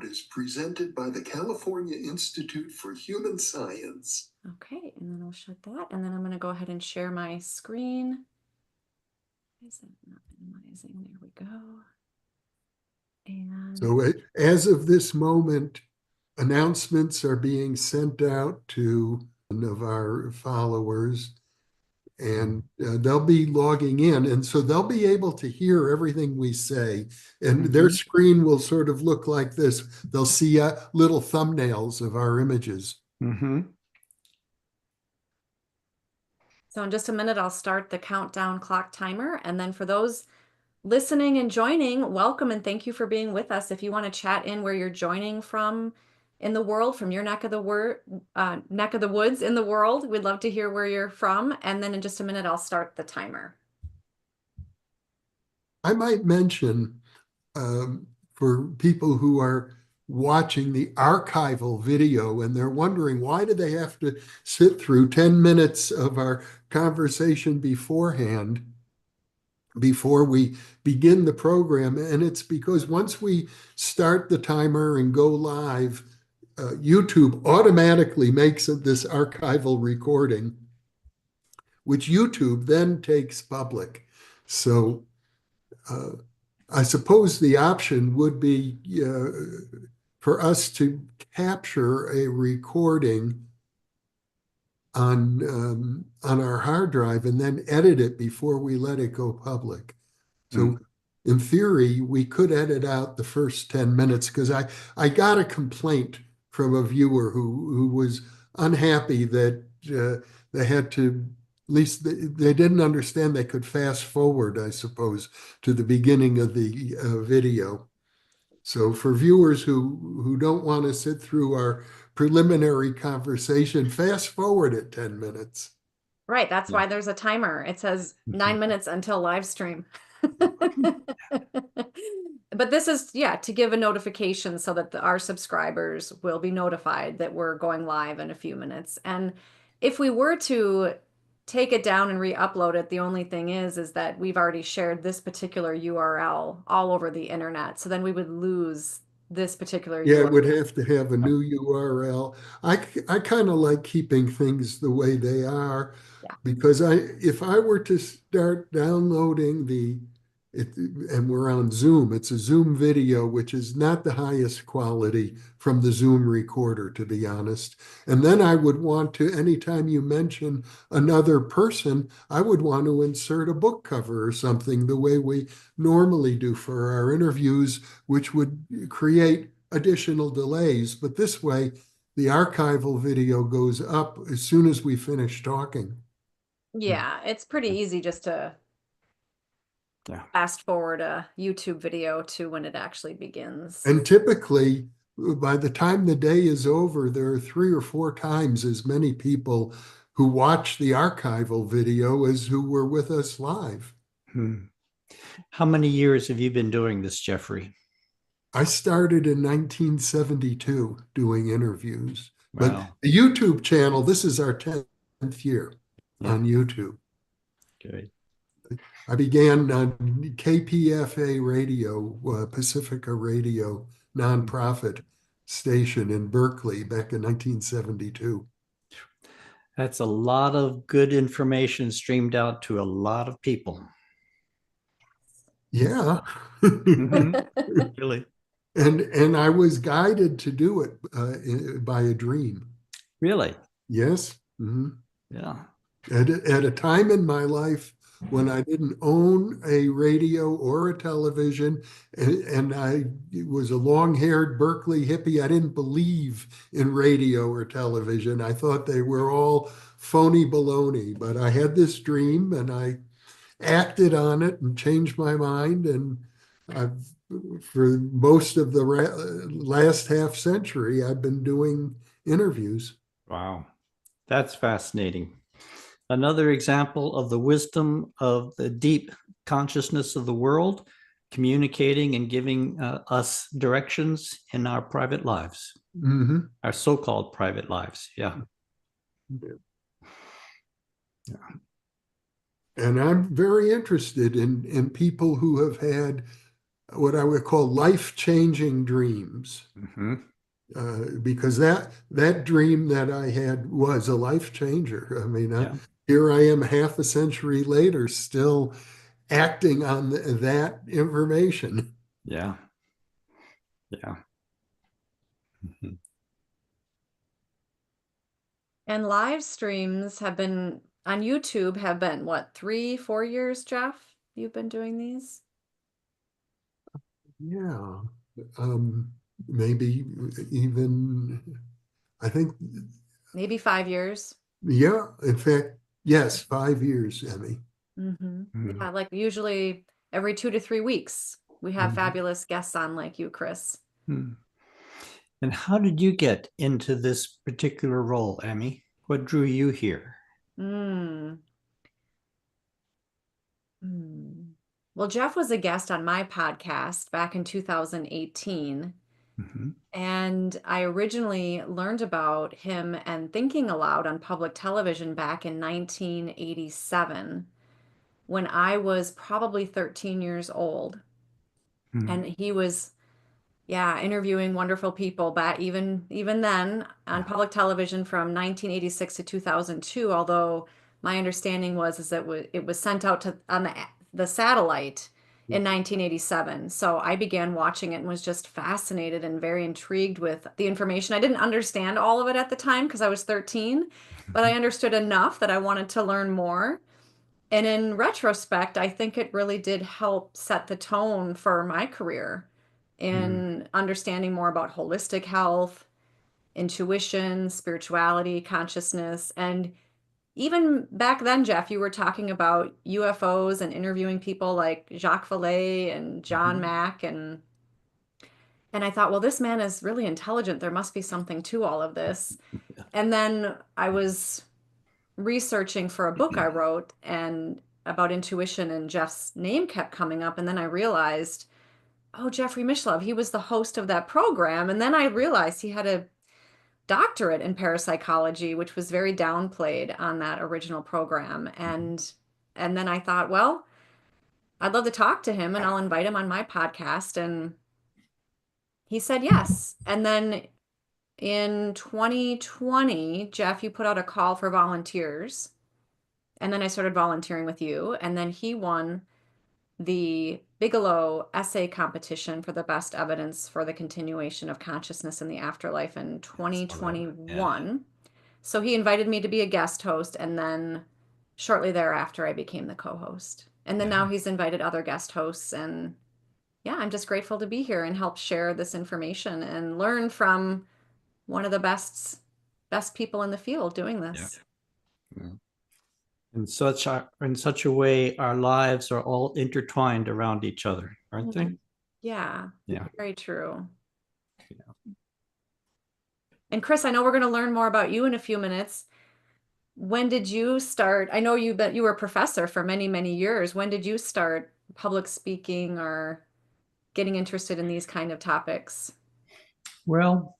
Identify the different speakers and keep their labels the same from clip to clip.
Speaker 1: is presented by the California Institute for Human Science.
Speaker 2: Okay, and then I'll shut that. And then I'm going to go ahead and share my screen. Is it not minimizing? There we go. And
Speaker 1: So as of this moment, announcements are being sent out to one of our followers, and they'll be logging in. And so they'll be able to hear everything we say. And their screen will sort of look like this. They'll see little thumbnails of our images.
Speaker 2: so in just a minute, I'll start the countdown clock timer. And then for those listening and joining, welcome and thank you for being with us. If you want to chat in where you're joining from in the world, from your neck of the woods in the world, we'd love to hear where you're from. And then in just a minute, I'll start the timer.
Speaker 1: I might mention for people who are watching the archival video and they're wondering why do they have to sit through 10 minutes of our conversation beforehand before we begin the program. And it's because once we start the timer and go live, YouTube automatically makes this archival recording, which YouTube then takes public. So I suppose the option would be for us to capture a recording on our hard drive and then edit it before we let it go public. So in theory, we could edit out the first 10 minutes because I got a complaint from a viewer who was unhappy that they had to, at least they didn't understand they could fast forward, I suppose, to the beginning of the video. So for viewers who don't want to sit through our preliminary conversation, fast forward at 10 minutes.
Speaker 2: Right, that's why there's a timer. It says 9 minutes until live stream. But this is, to give a notification so that our subscribers will be notified that we're going live in a few minutes. And if we were to take it down and re-upload it, the only thing is that we've already shared this particular URL all over the internet. So then we would lose this particular
Speaker 1: URL.
Speaker 2: URL.
Speaker 1: It would have to have a new URL. I kind of like keeping things the way they are because if I were to start downloading and we're on Zoom, it's a Zoom video, which is not the highest quality from the Zoom recorder, to be honest. And then I would want to, anytime you mention another person, I would want to insert a book cover or something the way we normally do for our interviews, which would create additional delays. But this way, the archival video goes up as soon as we finish talking.
Speaker 2: Yeah, it's pretty easy just to fast forward a YouTube video to when it actually begins.
Speaker 1: And typically, by the time the day is over, there are 3 or 4 times as many people who watch the archival video as who were with us live.
Speaker 3: How many years have you been doing this, Jeffrey?
Speaker 1: I started in 1972 doing interviews.
Speaker 3: Wow.
Speaker 1: But the YouTube channel, this is our 10th year on YouTube.
Speaker 3: Good.
Speaker 1: I began on KPFA Radio, Pacifica Radio, nonprofit station in Berkeley back in 1972.
Speaker 3: That's a lot of good information streamed out to a lot of people.
Speaker 1: Yeah.
Speaker 3: Really.
Speaker 1: And I was guided to do it by a dream.
Speaker 3: Really?
Speaker 1: Yes.
Speaker 3: Yeah.
Speaker 1: At a time in my life when I didn't own a radio or a television, and I was a long-haired Berkeley hippie, I didn't believe in radio or television. I thought they were all phony baloney, but I had this dream and I acted on it and changed my mind. And for most of the last half century, I've been doing interviews.
Speaker 3: Wow. That's fascinating. Another example of the wisdom of the deep consciousness of the world, communicating and giving us directions in our private lives, our so-called private lives. Yeah.
Speaker 1: And I'm very interested in people who have had what I would call life-changing dreams.
Speaker 3: Mhm.
Speaker 1: Because that dream that I had was a life changer. I mean,
Speaker 3: Yeah.
Speaker 1: here I am half a century later, still acting on that information.
Speaker 3: Yeah. Yeah. Mhm.
Speaker 2: And live streams have been on YouTube have been what, 3, 4 years, Jeff? You've been doing these?
Speaker 1: Yeah. Um, Maybe even, I think,
Speaker 2: Maybe 5 years.
Speaker 1: yeah, in fact, yes, 5 years, Emmy.
Speaker 3: Mhm.
Speaker 2: Yeah, like usually every 2 to 3 weeks, we have
Speaker 1: Mhm.
Speaker 2: fabulous guests on like you, Chris.
Speaker 3: Hmm. And how did you get into this particular role, Emmy? What drew you here?
Speaker 2: Mm. Hmm. Well, Jeff was a guest on my podcast back in 2018.
Speaker 3: Mhm.
Speaker 2: And I originally learned about him and thinking aloud on public television back in 1987 when I was probably 13 years old.
Speaker 3: Mhm.
Speaker 2: And he was, yeah, interviewing wonderful people back even then on public television from 1986 to 2002, although my understanding was is that it was sent out to on the satellite in 1987. So I began watching it and was just fascinated and very intrigued with the information. I didn't understand all of it at the time because I was 13, but I understood enough that I wanted to learn more. And in retrospect, I think it really did help set the tone for my career
Speaker 3: Mhm.
Speaker 2: in understanding more about holistic health, intuition, spirituality, consciousness. And even back then, Jeff, you were talking about UFOs and interviewing people like Jacques Vallée and John
Speaker 3: Mhm.
Speaker 2: Mack. And I thought, well, this man is really intelligent. There must be something to all of this. And then I was researching for a book I wrote and about intuition, and Jeff's name kept coming up. And then I realized, oh, Jeffrey Mishlove, he was the host of that program. And then I realized he had a doctorate in parapsychology, which was very downplayed on that original program. And then I thought, well, I'd love to talk to him and I'll invite him on my podcast. And he said yes. And then in 2020, Jeff, you put out a call for volunteers. And then I started volunteering with you. And then he won the Bigelow essay competition for the best evidence for the continuation of consciousness in the afterlife in
Speaker 3: Saw that. Yeah.
Speaker 2: 2021. So he invited me to be a guest host. And then shortly thereafter, I became the co host. And then
Speaker 3: Yeah.
Speaker 2: now he's invited other guest hosts. And yeah, I'm just grateful to be here and help share this information and learn from one of the best people in the field doing
Speaker 3: Yeah.
Speaker 2: this.
Speaker 3: Yeah. In such a way, our lives are all intertwined around each other, aren't they?
Speaker 2: Yeah,
Speaker 3: Yeah.
Speaker 2: very true. And Chris, I know we're going to learn more about you in a few minutes. When did you start? I know you were a professor for many, many years. When did you start public speaking or getting interested in these kind of topics?
Speaker 3: Well,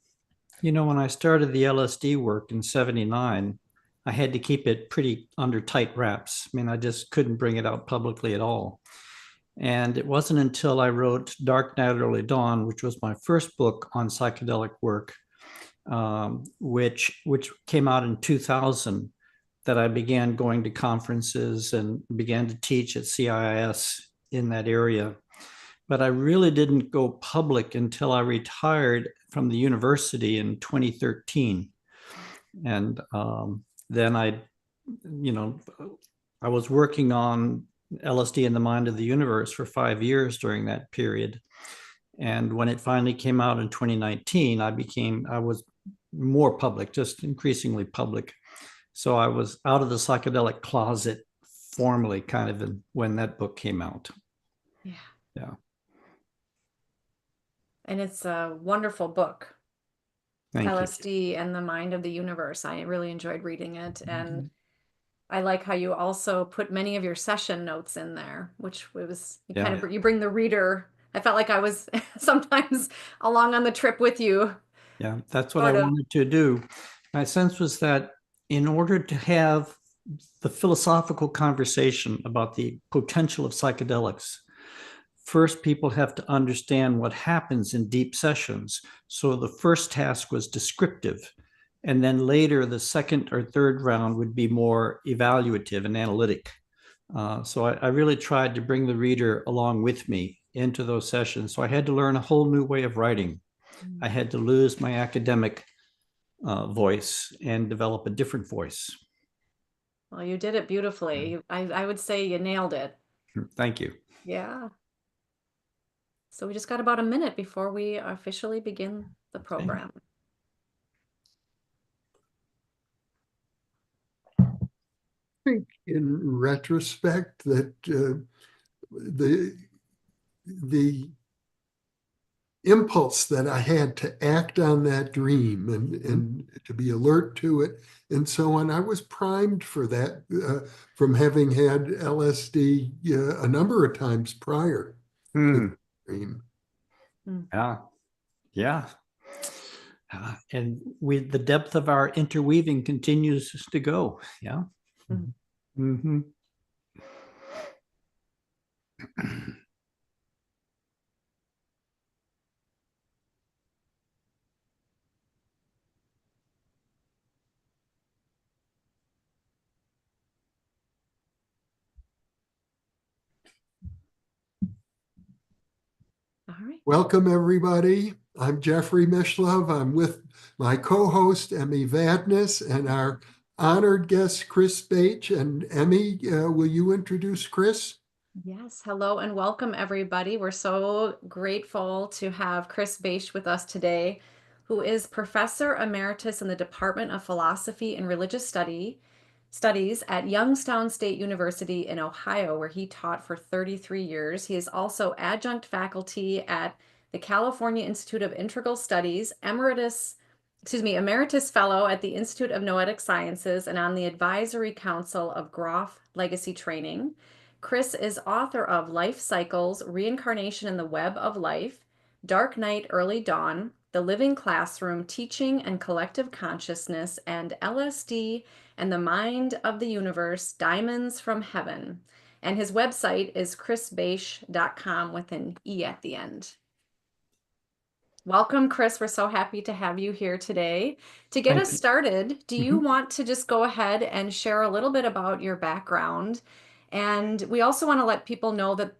Speaker 3: when I started the LSD work in '79, I had to keep it pretty under tight wraps. I mean, I just couldn't bring it out publicly at all. And it wasn't until I wrote Dark Night, Early Dawn, which was my first book on psychedelic work, which came out in 2000, that I began going to conferences and began to teach at CIIS in that area. But I really didn't go public until I retired from the university in 2013. And then you know, I was working on LSD and the Mind of the Universe for 5 years during that period. And when it finally came out in 2019, I was more public, just increasingly public. So I was out of the psychedelic closet formally kind of when that book came out.
Speaker 2: Yeah.
Speaker 3: Yeah.
Speaker 2: And it's a wonderful book,
Speaker 3: Thank you.
Speaker 2: LSD and the Mind of the Universe. I really enjoyed reading it. And I like how you also put many of your session notes in there, which was you kind
Speaker 3: Yeah.
Speaker 2: of you bring the reader. I felt like I was sometimes along on the trip with you.
Speaker 3: Yeah, that's what I
Speaker 2: Sort of.
Speaker 3: wanted to do. My sense was that in order to have the philosophical conversation about the potential of psychedelics, first people have to understand what happens in deep sessions. So the first task was descriptive. And then later, the second or third round would be more evaluative and analytic. So I really tried to bring the reader along with me into those sessions. So I had to learn a whole new way of writing. I had to lose my academic voice and develop a different voice.
Speaker 2: Well, you did it beautifully. I would say you nailed it.
Speaker 3: Thank you.
Speaker 2: Yeah. So we just got about a minute before we officially begin the program.
Speaker 1: I think in retrospect that the impulse that I had to act on that dream and to be alert to it and so on, I was primed for that from having had LSD a number of times prior to the dream.
Speaker 3: Yeah, yeah. And with the depth of our interweaving continues to go. Yeah. Mm-hmm.
Speaker 2: All right.
Speaker 1: Welcome, everybody. I'm Jeffrey Mishlove. I'm with my co-host, Emmy Vadnais, and our honored guest, Chris Bache. And Emmy, will you introduce Chris?
Speaker 2: Yes. Hello and welcome, everybody. We're so grateful to have Chris Bache with us today, who is Professor Emeritus in the Department of Philosophy and Religious Studies at Youngstown State University in Ohio, where he taught for 33 years. He is also adjunct faculty at the California Institute of Integral Studies, emeritus fellow at the Institute of Noetic Sciences, and on the advisory council of Groff Legacy Training. Chris is author of Life Cycles, Reincarnation in the Web of Life, Dark Night, Early Dawn, The Living Classroom, Teaching and Collective Consciousness, and LSD and the Mind of the Universe, Diamonds from Heaven. And his website is chrisbache.com with an E at the end. Welcome, Chris. We're so happy to have you here today. To get us started, do you want to just go ahead and share a little bit about your background? And we also want to let people know that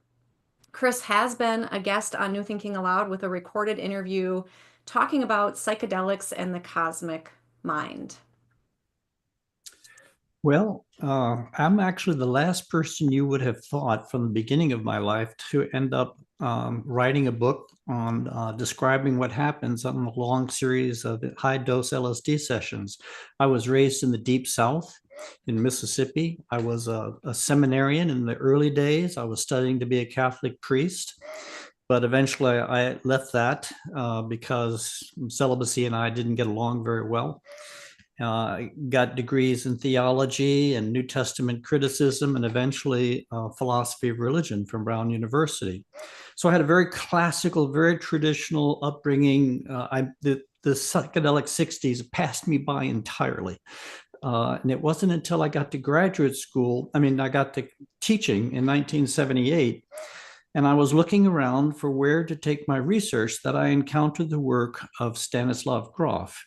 Speaker 2: Chris has been a guest on New Thinking Aloud with a recorded interview talking about psychedelics and the cosmic mind.
Speaker 3: Well, I'm actually the last person you would have thought from the beginning of my life to end up writing a book on describing what happens on a long series of high-dose LSD sessions. I was raised in the Deep South in Mississippi. I was a seminarian in the early days. I was studying to be a Catholic priest, but eventually I left that because celibacy and I didn't get along very well. Got degrees in theology and New Testament criticism, and eventually philosophy of religion from Brown University. So I had a very classical, very traditional upbringing. The psychedelic 60s passed me by entirely. And it wasn't until I got to graduate school, I got to teaching in 1978, and I was looking around for where to take my research that I encountered the work of Stanislav Grof.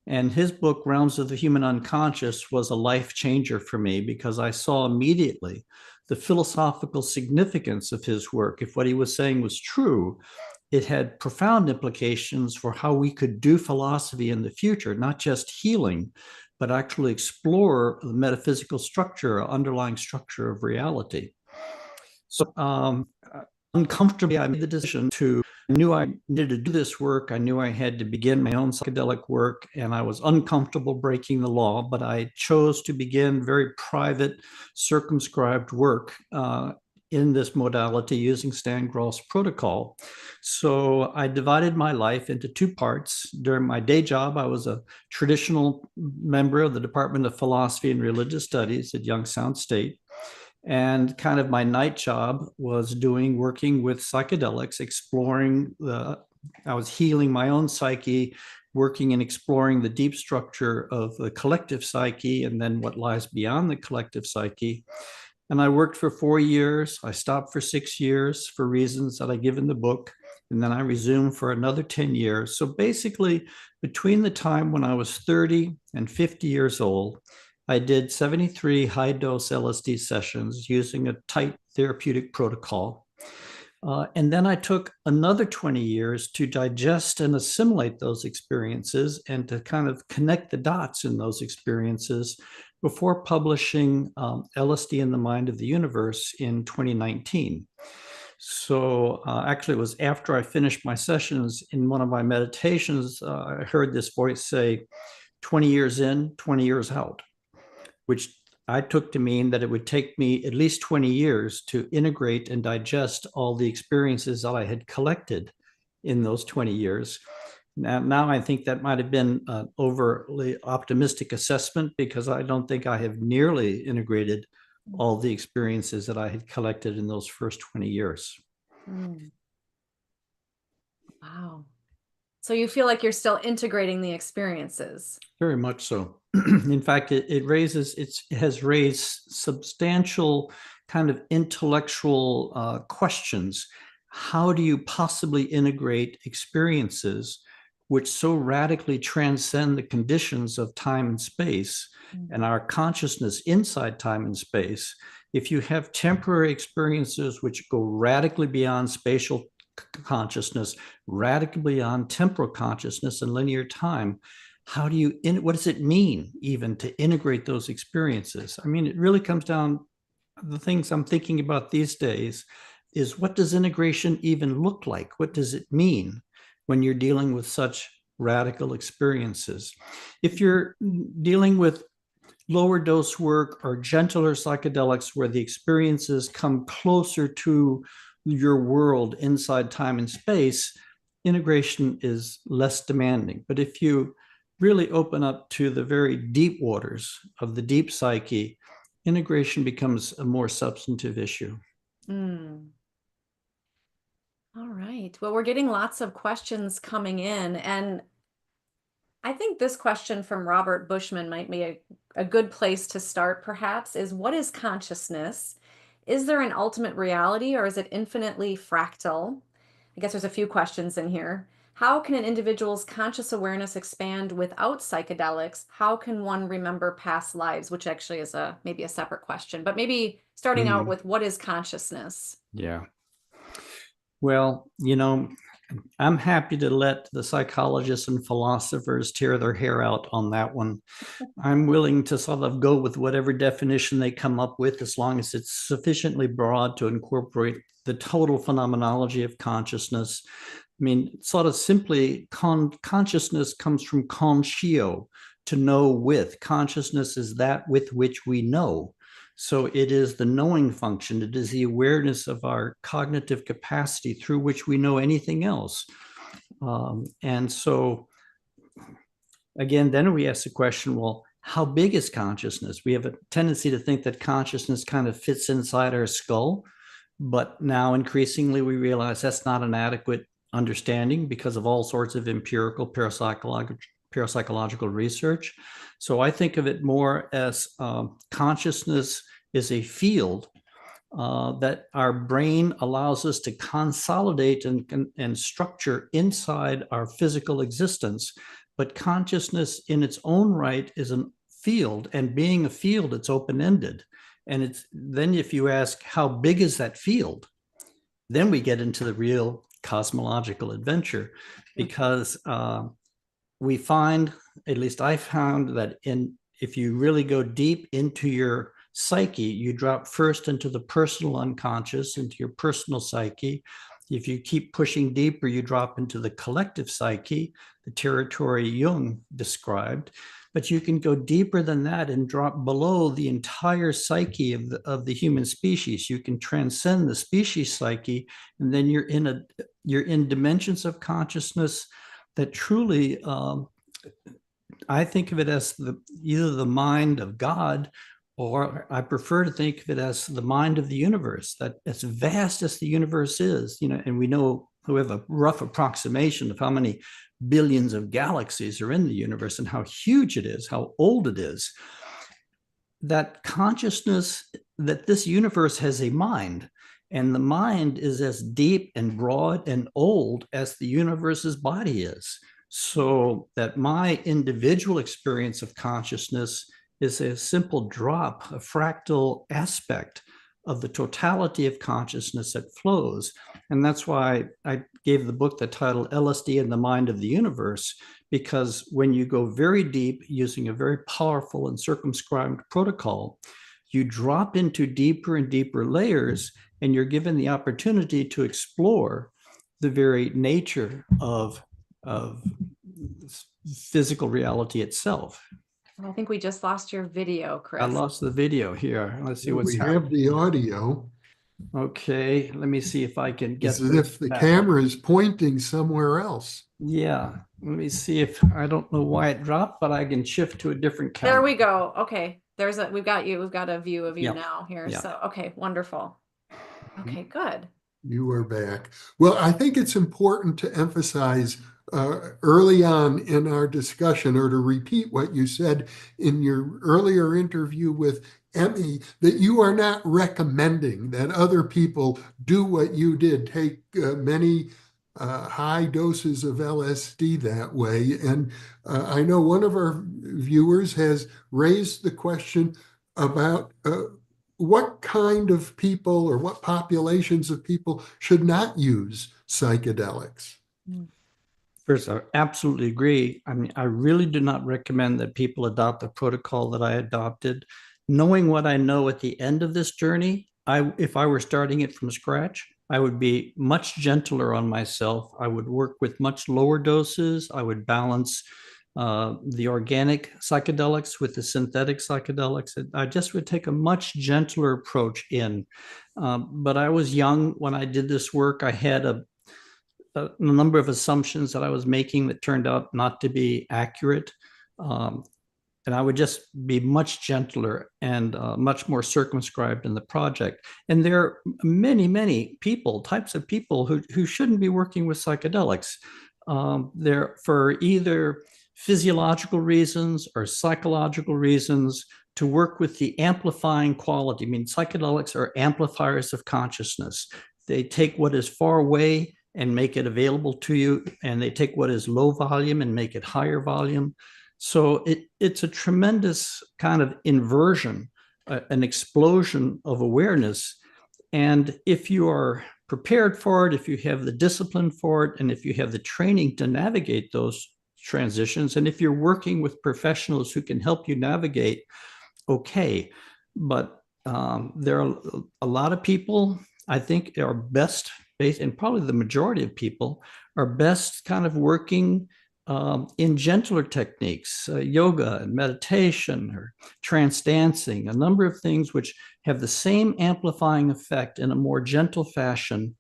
Speaker 3: And his book, Realms of the Human Unconscious, was a life changer for me because I saw immediately the philosophical significance of his work. If what he was saying was true, it had profound implications for how we could do philosophy in the future, not just healing, but actually explore the metaphysical structure, underlying structure of reality. So uncomfortably, I made the decision I knew I needed to do this work. I knew I had to begin my own psychedelic work, and I was uncomfortable breaking the law, but I chose to begin very private, circumscribed work in this modality using Stan Grof's protocol. So I divided my life into two parts. During my day job, I was a traditional member of the Department of Philosophy and Religious Studies at Youngstown State. And kind of my night job was working with psychedelics, I was healing my own psyche, working and exploring the deep structure of the collective psyche and then what lies beyond the collective psyche. And I worked for 4 years. I stopped for 6 years for reasons that I give in the book. And then I resumed for another 10 years. So basically, between the time when I was 30 and 50 years old, I did 73 high-dose LSD sessions using a tight therapeutic protocol. And then I took another 20 years to digest and assimilate those experiences and to kind of connect the dots in those experiences before publishing LSD in the Mind of the Universe in 2019. So actually, it was after I finished my sessions in one of my meditations, I heard this voice say, 20 years in, 20 years out, which I took to mean that it would take me at least 20 years to integrate and digest all the experiences that I had collected in those 20 years. Now I think that might have been an overly optimistic assessment, because I don't think I have nearly integrated all the experiences that I had collected in those first 20 years.
Speaker 2: Wow. So you feel like you're still integrating the experiences?
Speaker 3: Very much so. In fact, it has raised substantial kind of intellectual questions. How do you possibly integrate experiences which so radically transcend the conditions of time and space and our consciousness inside time and space? If you have temporary experiences which go radically beyond spatial consciousness, radically beyond temporal consciousness and linear time, what does it mean even to integrate those experiences? I mean, it really comes down, the things I'm thinking about these days is, what does integration even look like? What does it mean when you're dealing with such radical experiences? If you're dealing with lower dose work or gentler psychedelics where the experiences come closer to your world inside time and space, integration is less demanding. But if you really open up to the very deep waters of the deep psyche, integration becomes a more substantive issue.
Speaker 2: All right. Well, we're getting lots of questions coming in, and I think this question from Robert Bushman might be a good place to start, perhaps, is, what is consciousness? Is there an ultimate reality, or is it infinitely fractal? I guess there's a few questions in here. How can an individual's conscious awareness expand without psychedelics? How can one remember past lives? Which actually is maybe a separate question, but maybe starting out with, what is consciousness?
Speaker 3: Yeah. Well, I'm happy to let the psychologists and philosophers tear their hair out on that one. I'm willing to sort of go with whatever definition they come up with, as long as it's sufficiently broad to incorporate the total phenomenology of consciousness. I mean, sort of simply, consciousness comes from conscio, to know with. Consciousness is that with which we know. So it is the knowing function. It is the awareness of our cognitive capacity through which we know anything else. And so, again, then we ask the question, well, how big is consciousness? We have a tendency to think that consciousness kind of fits inside our skull, but now increasingly we realize that's not an adequate understanding because of all sorts of empirical parapsychological research. So I think of it more as consciousness is a field that our brain allows us to consolidate and structure inside our physical existence. But consciousness in its own right is a field, and being a field, it's open-ended. And then if you ask, how big is that field? Then we get into the real cosmological adventure, because we find, at least I found, that if you really go deep into your psyche, you drop first into the personal unconscious, into your personal psyche. If you keep pushing deeper, you drop into the collective psyche, the territory Jung described. But you can go deeper than that and drop below the entire psyche of the human species. You can transcend the species psyche, and then you're in dimensions of consciousness that truly, I think of it as either the mind of God, or I prefer to think of it as the mind of the universe, that as vast as the universe is, and we have a rough approximation of how many billions of galaxies are in the universe and how huge it is, how old it is. that consciousness, that this universe has a mind, and the mind is as deep and broad and old as the universe's body is. So that my individual experience of consciousness is a simple drop, a fractal aspect of the totality of consciousness that flows. And that's why I gave the book the title LSD and the Mind of the Universe, because when you go very deep using a very powerful and circumscribed protocol, you drop into deeper and deeper layers, and you're given the opportunity to explore the very nature of physical reality itself.
Speaker 2: I think we just lost your video, Chris.
Speaker 3: I lost the video here. Let's see
Speaker 1: Well,
Speaker 3: what's
Speaker 1: we
Speaker 3: happening.
Speaker 1: have the audio.
Speaker 3: Okay, let me see if I can get
Speaker 1: It's as if the camera is pointing somewhere else.
Speaker 3: Yeah, let me see if, I don't know why it dropped, but I can shift to a different camera.
Speaker 2: There we go. Okay. We've got a view of you
Speaker 3: Yep.
Speaker 2: now here.
Speaker 3: Yep.
Speaker 2: So, okay, wonderful. Okay, good.
Speaker 1: You are back. Well, I think it's important to emphasize early on in our discussion, or to repeat what you said in your earlier interview with Emmy, that you are not recommending that other people do what you did, take many high doses of LSD that way. And I know one of our viewers has raised the question about what kind of people or what populations of people should not use psychedelics.
Speaker 3: First, I absolutely agree. I mean, I really do not recommend that people adopt the protocol that I adopted. Knowing what I know at the end of this journey, if I were starting it from scratch, I would be much gentler on myself. I would work with much lower doses. I would balance the organic psychedelics with the synthetic psychedelics. I just would take a much gentler approach in. But I was young when I did this work. I had a number of assumptions that I was making that turned out not to be accurate. And I would just be much gentler and much more circumscribed in the project. And there are many, many types of people who shouldn't be working with psychedelics. They're for either physiological reasons or psychological reasons, to work with the amplifying quality. I mean, psychedelics are amplifiers of consciousness. They take what is far away and make it available to you, and they take what is low volume and make it higher volume. So it's a tremendous kind of inversion, an explosion of awareness. And if you are prepared for it, if you have the discipline for it, and if you have the training to navigate those transitions, and if you're working with professionals who can help you navigate, okay. But there are a lot of people, I think, are best based, and probably the majority of people are best kind of working in gentler techniques, yoga and meditation, or trance dancing, a number of things which have the same amplifying effect in a more gentle fashion,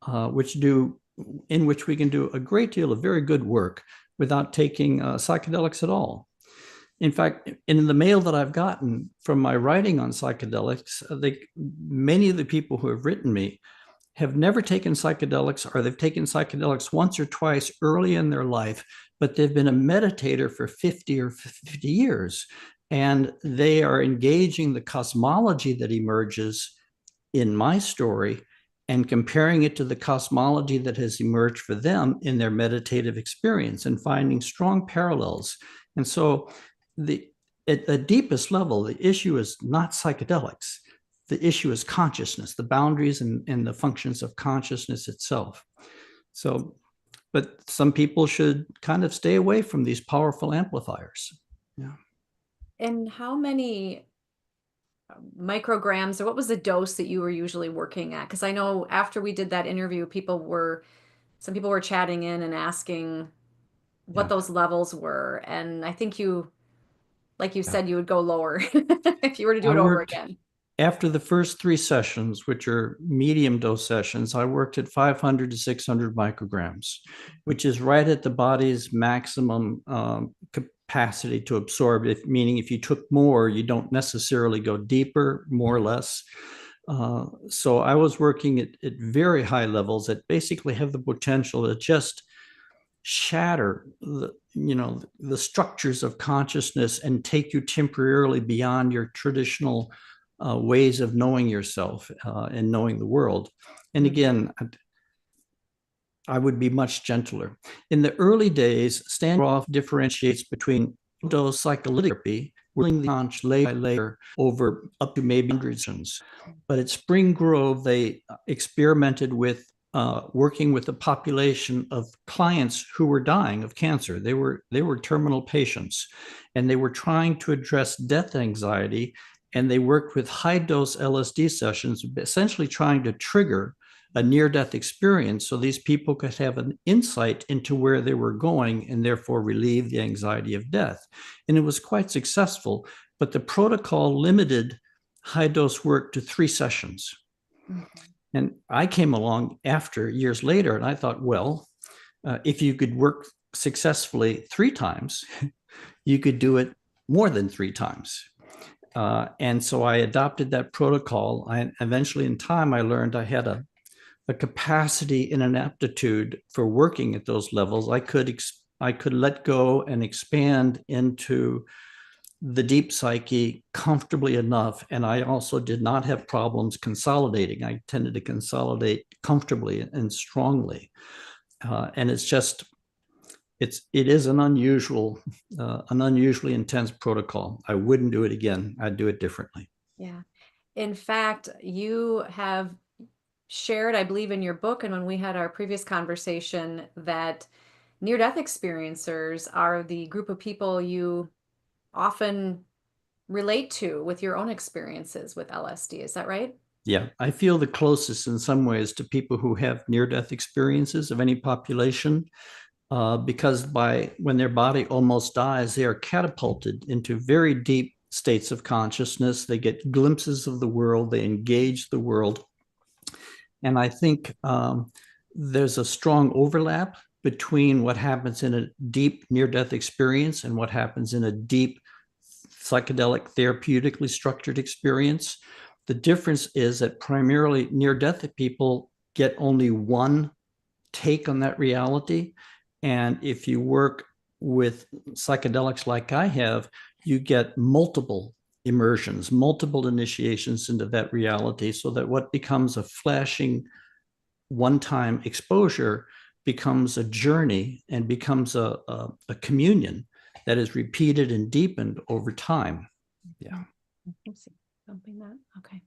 Speaker 3: in which we can do a great deal of very good work without taking psychedelics at all. In fact, in the mail that I've gotten from my writing on psychedelics, many of the people who have written me have never taken psychedelics, or they've taken psychedelics once or twice early in their life, but they've been a meditator for 50 or 50 years. And they are engaging the cosmology that emerges in my story and comparing it to the cosmology that has emerged for them in their meditative experience, and finding strong parallels. And so at the deepest level, the issue is not psychedelics. The issue is consciousness, the boundaries and the functions of consciousness itself. So, but some people should kind of stay away from these powerful amplifiers. Yeah.
Speaker 2: And how many micrograms, or what was the dose that you were usually working at? Because I know after we did that interview, some people were chatting in and asking what those levels were. And I think like you said, you would go lower if you were to do it over again.
Speaker 3: After the first 3 sessions, which are medium dose sessions, I worked at 500 to 600 micrograms, which is right at the body's maximum capacity to absorb it, meaning if you took more, you don't necessarily go deeper, more or less. So I was working at very high levels that basically have the potential to just shatter the structures of consciousness and take you temporarily beyond your traditional ways of knowing yourself and knowing the world. And again, I would be much gentler. In the early days, Standoff differentiates between dose psychotherapy, working the conch layer by layer over up to maybe hundreds. But at Spring Grove, they experimented with working with a population of clients who were dying of cancer. They were terminal patients, and they were trying to address death anxiety. And they worked with high-dose LSD sessions, essentially trying to trigger a near-death experience so these people could have an insight into where they were going and therefore relieve the anxiety of death. And it was quite successful, but the protocol limited high-dose work to 3 sessions. Mm-hmm. And I came along after years later, and I thought, well, if you could work successfully 3 times, you could do it more than 3 times. And so I adopted that protocol. Eventually in time, I learned I had a capacity and an aptitude for working at those levels. I could let go and expand into the deep psyche comfortably enough. And I also did not have problems consolidating. I tended to consolidate comfortably and strongly. And it is an unusually intense protocol. I wouldn't do it again. I'd do it differently.
Speaker 2: Yeah. In fact, you have shared, I believe in your book, and when we had our previous conversation, that near-death experiencers are the group of people you often relate to with your own experiences with LSD. Is that right?
Speaker 3: Yeah, I feel the closest in some ways to people who have near-death experiences of any population, because when their body almost dies, they are catapulted into very deep states of consciousness. They get glimpses of the world. They engage the world. And I think there's a strong overlap between what happens in a deep near-death experience and what happens in a deep psychedelic therapeutically structured experience. The difference is that primarily near-death people get only one take on that reality. And if you work with psychedelics like I have, you get multiple immersions, multiple initiations into that reality, so that what becomes a flashing one-time exposure becomes a journey and becomes a communion that is repeated and deepened over time. Yeah.
Speaker 2: Something that, okay.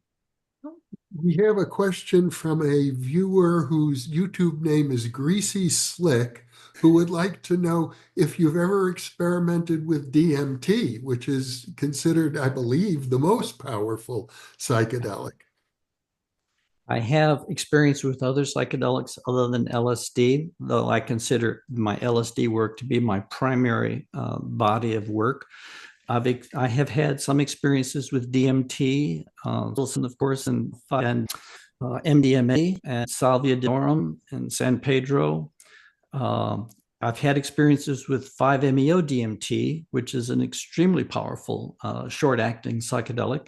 Speaker 1: We have a question from a viewer whose YouTube name is Greasy Slick, who would like to know if you've ever experimented with DMT, which is considered, I believe, the most powerful psychedelic.
Speaker 3: I have experience with other psychedelics other than LSD, though I consider my LSD work to be my primary body of work. I have had some experiences with DMT, Wilson, of course, and MDMA and Salvia Diorum and San Pedro. I've had experiences with 5-MeO DMT, which is an extremely powerful short-acting psychedelic.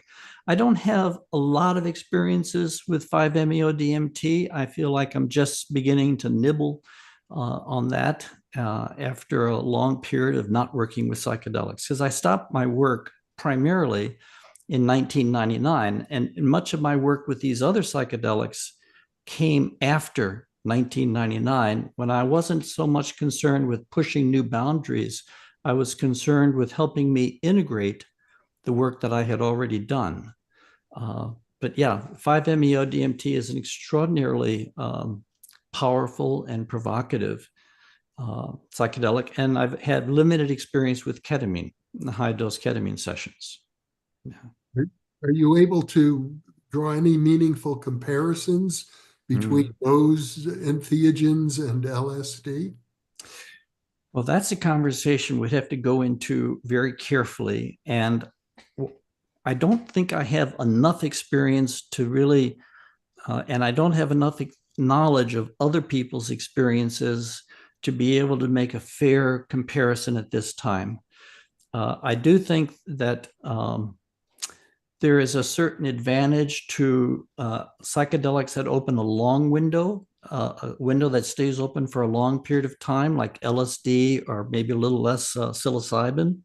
Speaker 3: I don't have a lot of experiences with 5-MeO DMT. I feel like I'm just beginning to nibble on that after a long period of not working with psychedelics, because I stopped my work primarily in 1999, and much of my work with these other psychedelics came after 1999, when I wasn't so much concerned with pushing new boundaries. I was concerned with helping me integrate the work that I had already done. But yeah, 5-MeO DMT is an extraordinarily powerful and provocative psychedelic, and I've had limited experience with ketamine, the high-dose ketamine sessions. Yeah.
Speaker 1: Are you able to draw any meaningful comparisons between those entheogens and LSD?
Speaker 3: Well, that's a conversation we'd have to go into very carefully. And I don't think I have enough experience to really, and I don't have enough knowledge of other people's experiences to be able to make a fair comparison at this time. I do think that there is a certain advantage to psychedelics that open a long window a window that stays open for a long period of time, like LSD or maybe a little less psilocybin,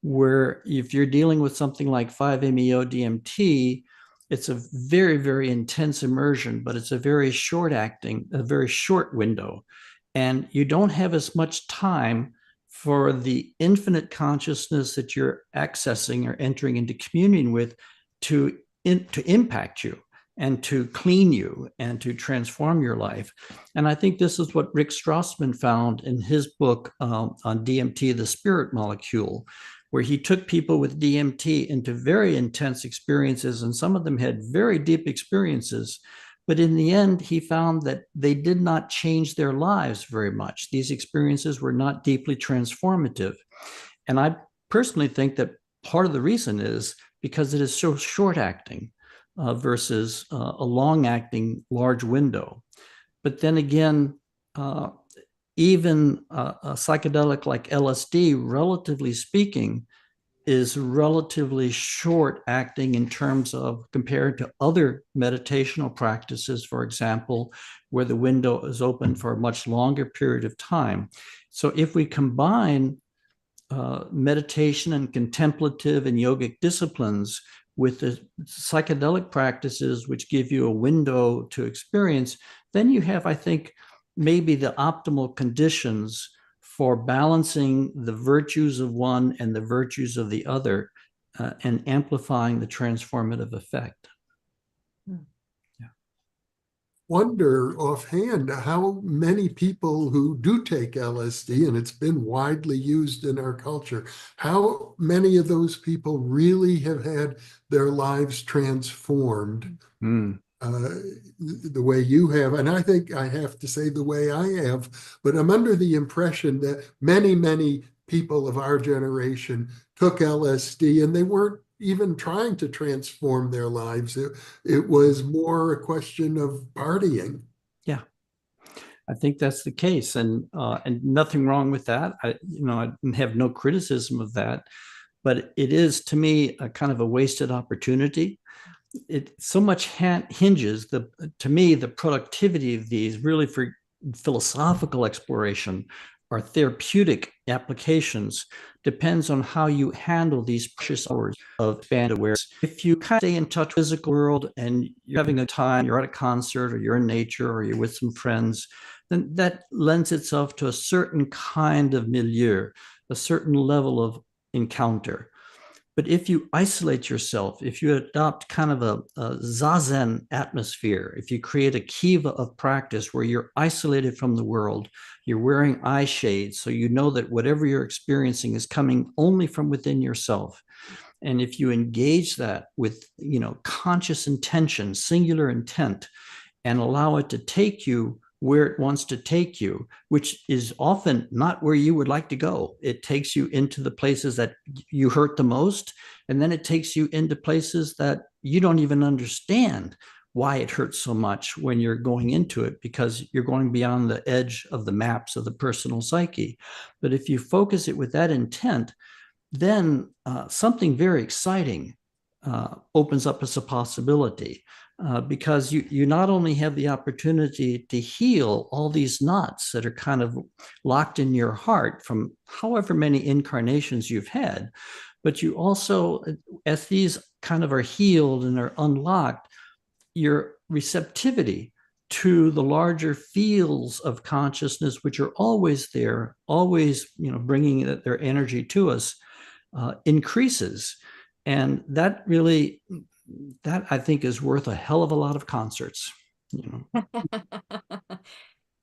Speaker 3: where if you're dealing with something like 5-MeO DMT, it's a very, very intense immersion, but it's a very a very short window. And you don't have as much time for the infinite consciousness that you're accessing or entering into communion with to impact you and to clean you and to transform your life. And I think this is what Rick Strassman found in his book on DMT, the spirit molecule, where he took people with DMT into very intense experiences, and some of them had very deep experiences. But in the end, he found that they did not change their lives very much. These experiences were not deeply transformative. And I personally think that part of the reason is because it is so short acting versus a long acting large window. But then again, even a psychedelic like LSD, relatively speaking, is relatively short acting in terms of compared to other meditational practices, for example, where the window is open for a much longer period of time. So if we combine meditation and contemplative and yogic disciplines with the psychedelic practices, which give you a window to experience, then you have, I think, maybe the optimal conditions for balancing the virtues of one and the virtues of the other and amplifying the transformative effect.
Speaker 1: Wonder offhand how many people who do take LSD, and it's been widely used in our culture, how many of those people really have had their lives transformed the way you have. And I think I have to say the way I have, but I'm under the impression that many, many people of our generation took LSD and they weren't even trying to transform their lives. It was more a question of partying.
Speaker 3: Yeah, I think that's the case, and nothing wrong with that. I have no criticism of that, but it is to me a kind of a wasted opportunity. It so much hinges to me the productivity of these really for philosophical exploration or therapeutic applications depends on how you handle these precious hours of expanded awareness. If you kind of stay in touch with the physical world and you're having a time, you're at a concert or you're in nature or you're with some friends, then that lends itself to a certain kind of milieu, a certain level of encounter. But if you isolate yourself, if you adopt kind of a zazen atmosphere, if you create a kiva of practice where you're isolated from the world, you're wearing eye shades, so you know that whatever you're experiencing is coming only from within yourself. And if you engage that with, conscious intention, singular intent, and allow it to take you where it wants to take you, which is often not where you would like to go. It takes you into the places that you hurt the most, and then it takes you into places that you don't even understand why it hurts so much when you're going into it, because you're going beyond the edge of the maps of the personal psyche. But if you focus it with that intent, then something very exciting opens up as a possibility. Because you not only have the opportunity to heal all these knots that are kind of locked in your heart from however many incarnations you've had, but you also, as these kind of are healed and are unlocked, your receptivity to the larger fields of consciousness, which are always there, always bringing their energy to us, increases. And that I think is worth a hell of a lot of concerts.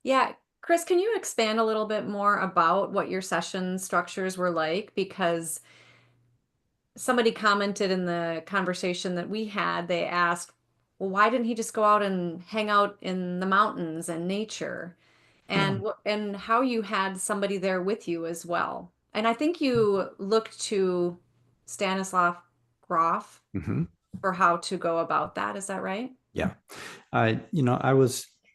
Speaker 2: Yeah. Chris, can you expand a little bit more about what your session structures were like? Because somebody commented in the conversation that we had, they asked, well, why didn't he just go out and hang out in the mountains and nature? And and how you had somebody there with you as well. And I think you looked to Stanislav Grof for how to go about that. Is that right?
Speaker 3: Yeah.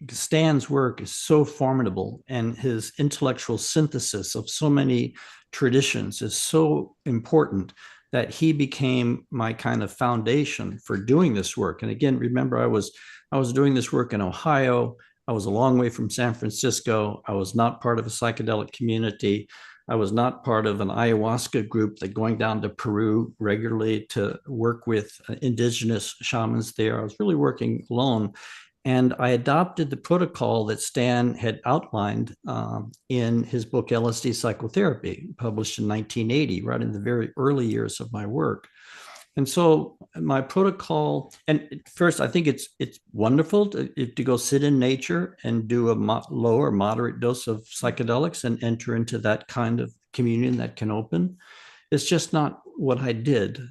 Speaker 3: Stan's work is so formidable, and his intellectual synthesis of so many traditions is so important that he became my kind of foundation for doing this work. And again, remember, I was doing this work in Ohio. I was a long way from San Francisco. I was not part of a psychedelic community. I was not part of an ayahuasca group that going down to Peru regularly to work with indigenous shamans there. I was really working alone. And I adopted the protocol that Stan had outlined in his book, LSD Psychotherapy, published in 1980, right in the very early years of my work. And so my protocol, and first, I think it's wonderful to go sit in nature and do a low or moderate dose of psychedelics and enter into that kind of communion that can open. It's just not what I did.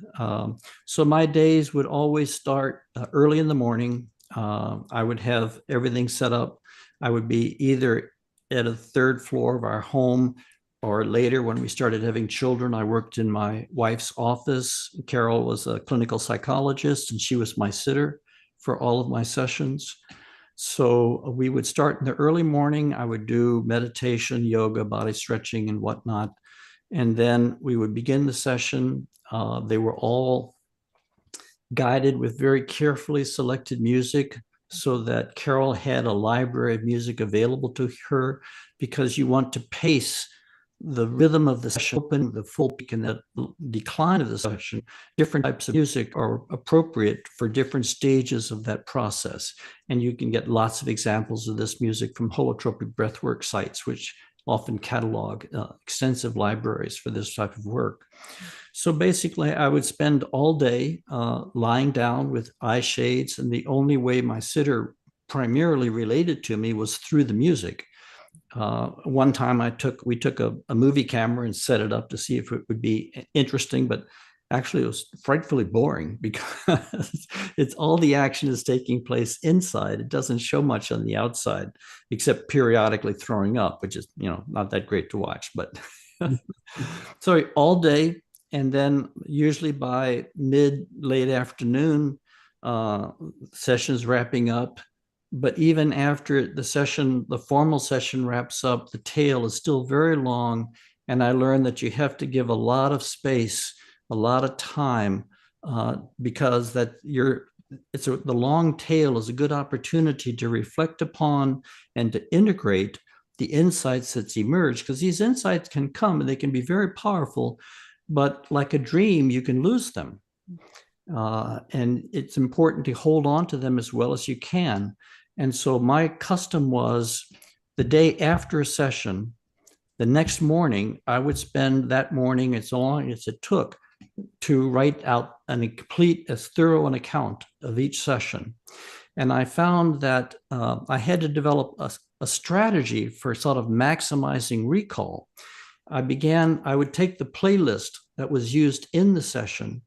Speaker 3: So my days would always start early in the morning. I would have everything set up. I would be either at a third floor of our home, or later when we started having children, I worked in my wife's office. Carol was a clinical psychologist, and she was my sitter for all of my sessions. So we would start in the early morning. I would do meditation, yoga, body stretching, and whatnot. And then we would begin the session. They were all guided with very carefully selected music, so that Carol had a library of music available to her, because you want to pace the rhythm of the session, open the full peak and the decline of the session. Different types of music are appropriate for different stages of that process. And you can get lots of examples of this music from holotropic breathwork sites, which often catalog extensive libraries for this type of work. So basically, I would spend all day lying down with eye shades, and the only way my sitter primarily related to me was through the music. One time we took a movie camera and set it up to see if it would be interesting, but actually it was frightfully boring, because it's all the action is taking place inside. It doesn't show much on the outside, except periodically throwing up, which is, not that great to watch. But so all day, and then usually by late afternoon, sessions wrapping up. But even after the formal session wraps up, the tail is still very long. And I learned that you have to give a lot of space, a lot of time, because the long tail is a good opportunity to reflect upon and to integrate the insights that's emerged, because these insights can come and they can be very powerful, but like a dream, you can lose them. And it's important to hold on to them as well as you can. And so my custom was, the day after a session, the next morning, I would spend that morning, as long as it took, to write out as thorough an account of each session. And I found that I had to develop a strategy for sort of maximizing recall. I would take the playlist that was used in the session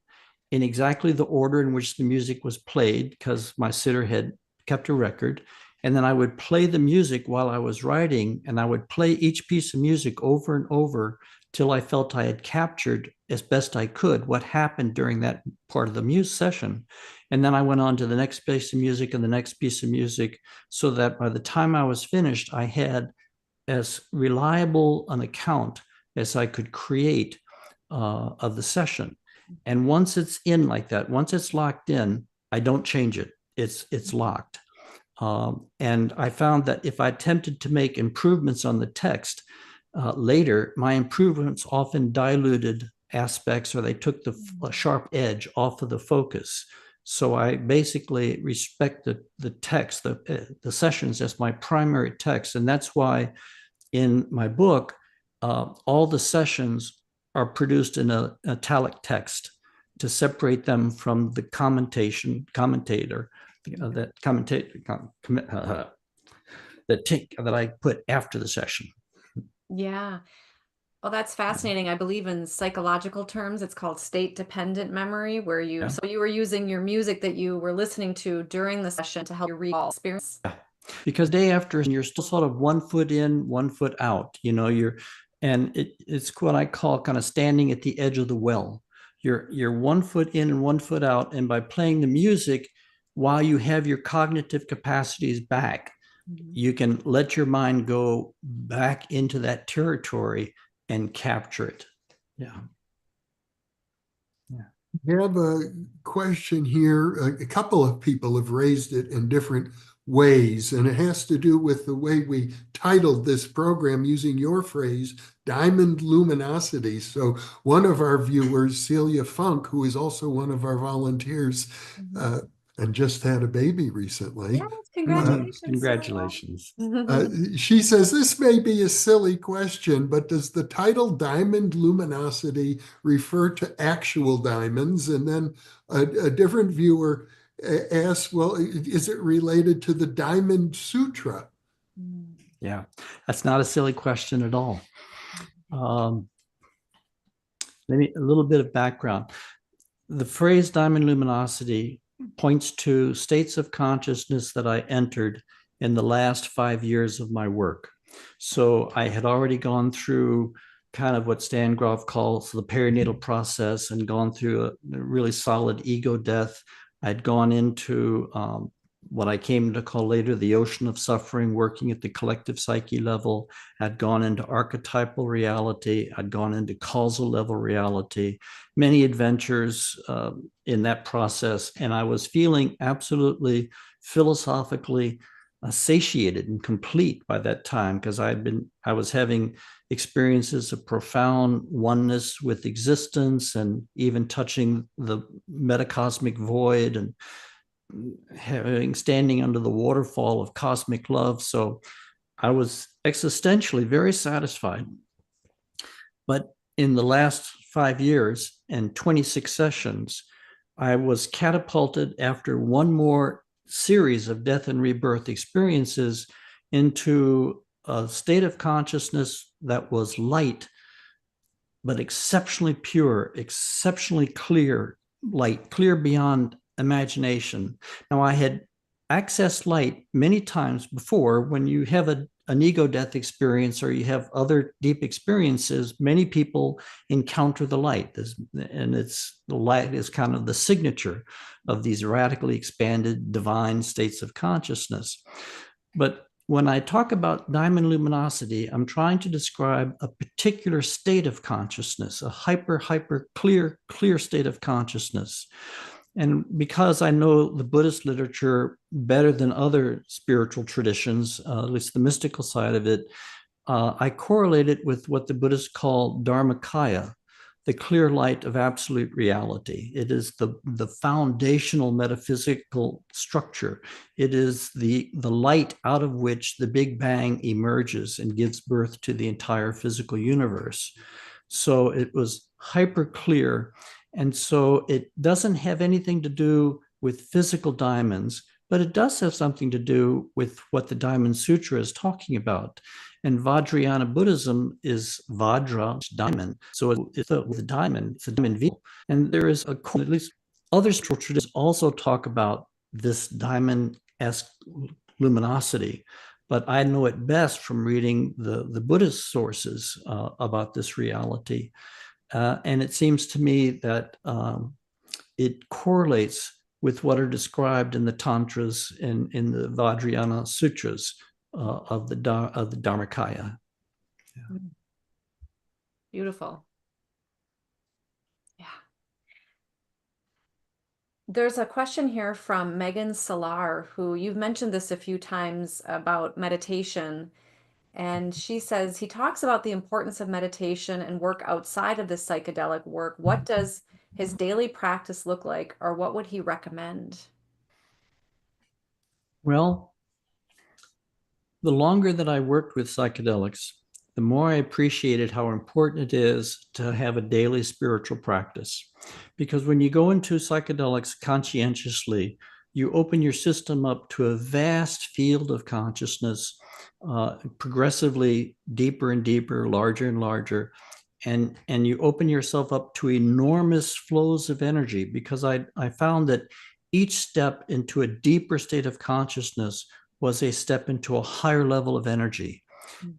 Speaker 3: in exactly the order in which the music was played, because my sitter had kept a record. And then I would play the music while I was writing, and I would play each piece of music over and over till I felt I had captured as best I could what happened during that part of the music session. And then I went on to the next piece of music and the next piece of music, so that by the time I was finished, I had as reliable an account as I could create of the session. And once it's in like that, once it's locked in, I don't change it. It's locked. And I found that if I attempted to make improvements on the text later, my improvements often diluted aspects, or they took the sharp edge off of the focus. So I basically respect the text, the sessions as my primary text. And that's why in my book, all the sessions are produced in an italic text to separate them from the commentator that I put after the session.
Speaker 2: Yeah. Well, that's fascinating. I believe in psychological terms, it's called state-dependent memory, where so you were using your music that you were listening to during the session to help you recall experience.
Speaker 3: Yeah. Because day after, you're still sort of 1 foot in, 1 foot out. It's what I call kind of standing at the edge of the well. You're 1 foot in and 1 foot out, and by playing the music while you have your cognitive capacities back, you can let your mind go back into that territory and capture it. Yeah.
Speaker 1: I have a question here. A couple of people have raised it in different ways, and it has to do with the way we titled this program using your phrase, Diamond Luminosity. So one of our viewers, Celia Funk, who is also one of our volunteers, and just had a baby recently.
Speaker 2: Yes, congratulations.
Speaker 3: Congratulations.
Speaker 1: She says, this may be a silly question, but does the title Diamond Luminosity refer to actual diamonds? And then a different viewer asks, well, is it related to the Diamond Sutra?
Speaker 3: Yeah, that's not a silly question at all. Maybe a little bit of background. The phrase diamond luminosity points to states of consciousness that I entered in the last 5 years of my work. So I had already gone through kind of what Stan Grof calls the perinatal process and gone through a really solid ego death. I'd gone into what I came to call later the ocean of suffering, working at the collective psyche level. I'd gone into archetypal reality. I'd gone into causal level reality, many adventures in that process. And I was feeling absolutely philosophically satiated and complete by that time, because I was having experiences of profound oneness with existence, and even touching the metacosmic void, and standing under the waterfall of cosmic love. So I was existentially very satisfied. But in the last 5 years and 26 sessions, I was catapulted after one more series of death and rebirth experiences into a state of consciousness that was light, but exceptionally pure, exceptionally clear light, clear beyond imagination. Now, I had accessed light many times before. When you have an ego death experience, or you have other deep experiences, many people encounter the light, and the light is kind of the signature of these radically expanded divine states of consciousness. But when I talk about diamond luminosity, I'm trying to describe a particular state of consciousness, a hyper clear state of consciousness. And because I know the Buddhist literature better than other spiritual traditions, at least the mystical side of it, I correlate it with what the Buddhists call Dharmakaya, the clear light of absolute reality. It is the foundational metaphysical structure. It is the light out of which the Big Bang emerges and gives birth to the entire physical universe. So it was hyper clear. And so it doesn't have anything to do with physical diamonds, but it does have something to do with what the Diamond Sutra is talking about. And Vajrayana Buddhism is Vajra, diamond. So it's a diamond, it's a diamond vehicle. And there is at least other spiritual traditions also talk about this diamond-esque luminosity. But I know it best from reading the Buddhist sources about this reality. And it seems to me that it correlates with what are described in the Tantras and in the Vajrayana Sutras of the Dharmakaya. Yeah.
Speaker 2: Beautiful. Yeah. There's a question here from Megan Salar, who you've mentioned this a few times about meditation. And she says he talks about the importance of meditation and work outside of the psychedelic work. What does his daily practice look like, or what would he recommend?
Speaker 3: Well, the longer that I worked with psychedelics, the more I appreciated how important it is to have a daily spiritual practice. Because when you go into psychedelics conscientiously, you open your system up to a vast field of consciousness, progressively deeper and deeper, larger and larger. And you open yourself up to enormous flows of energy, because I found that each step into a deeper state of consciousness was a step into a higher level of energy.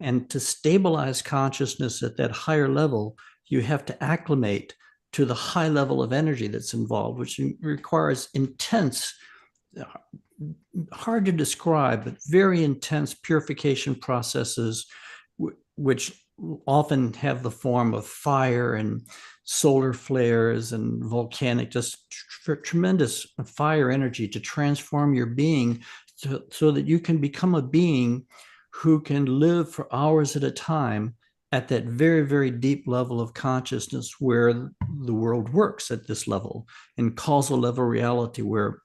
Speaker 3: And to stabilize consciousness at that higher level, you have to acclimate to the high level of energy that's involved, which requires intense, hard to describe, but very intense purification processes, which often have the form of fire and solar flares and volcanic, just tremendous fire energy to transform your being so that you can become a being who can live for hours at a time at that very, very deep level of consciousness where the world works at this level, in causal level reality, where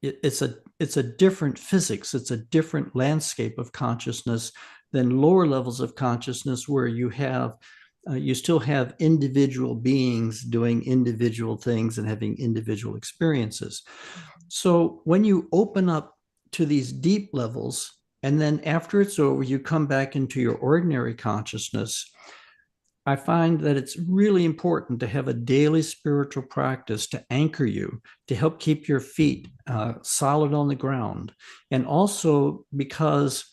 Speaker 3: it's a different physics, it's a different landscape of consciousness than lower levels of consciousness, where you still have individual beings doing individual things and having individual experiences. So when you open up to these deep levels, and then after it's over, you come back into your ordinary consciousness, I find that it's really important to have a daily spiritual practice to anchor you, to help keep your feet solid on the ground. And also because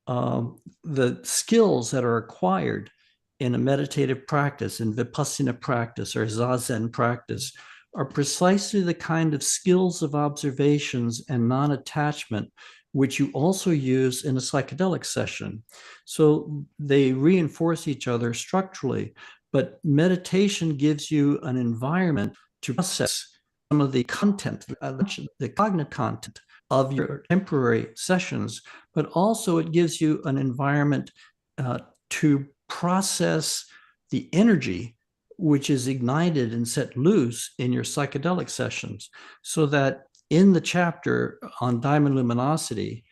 Speaker 3: the skills that are acquired in a meditative practice, in Vipassana practice or Zazen practice, are precisely the kind of skills of observations and non-attachment which you also use in a psychedelic session. So they reinforce each other structurally, but meditation gives you an environment to process some of the content, the cognitive content of your temporary sessions, but also it gives you an environment to process the energy which is ignited and set loose in your psychedelic sessions. So that in the chapter on diamond luminosity,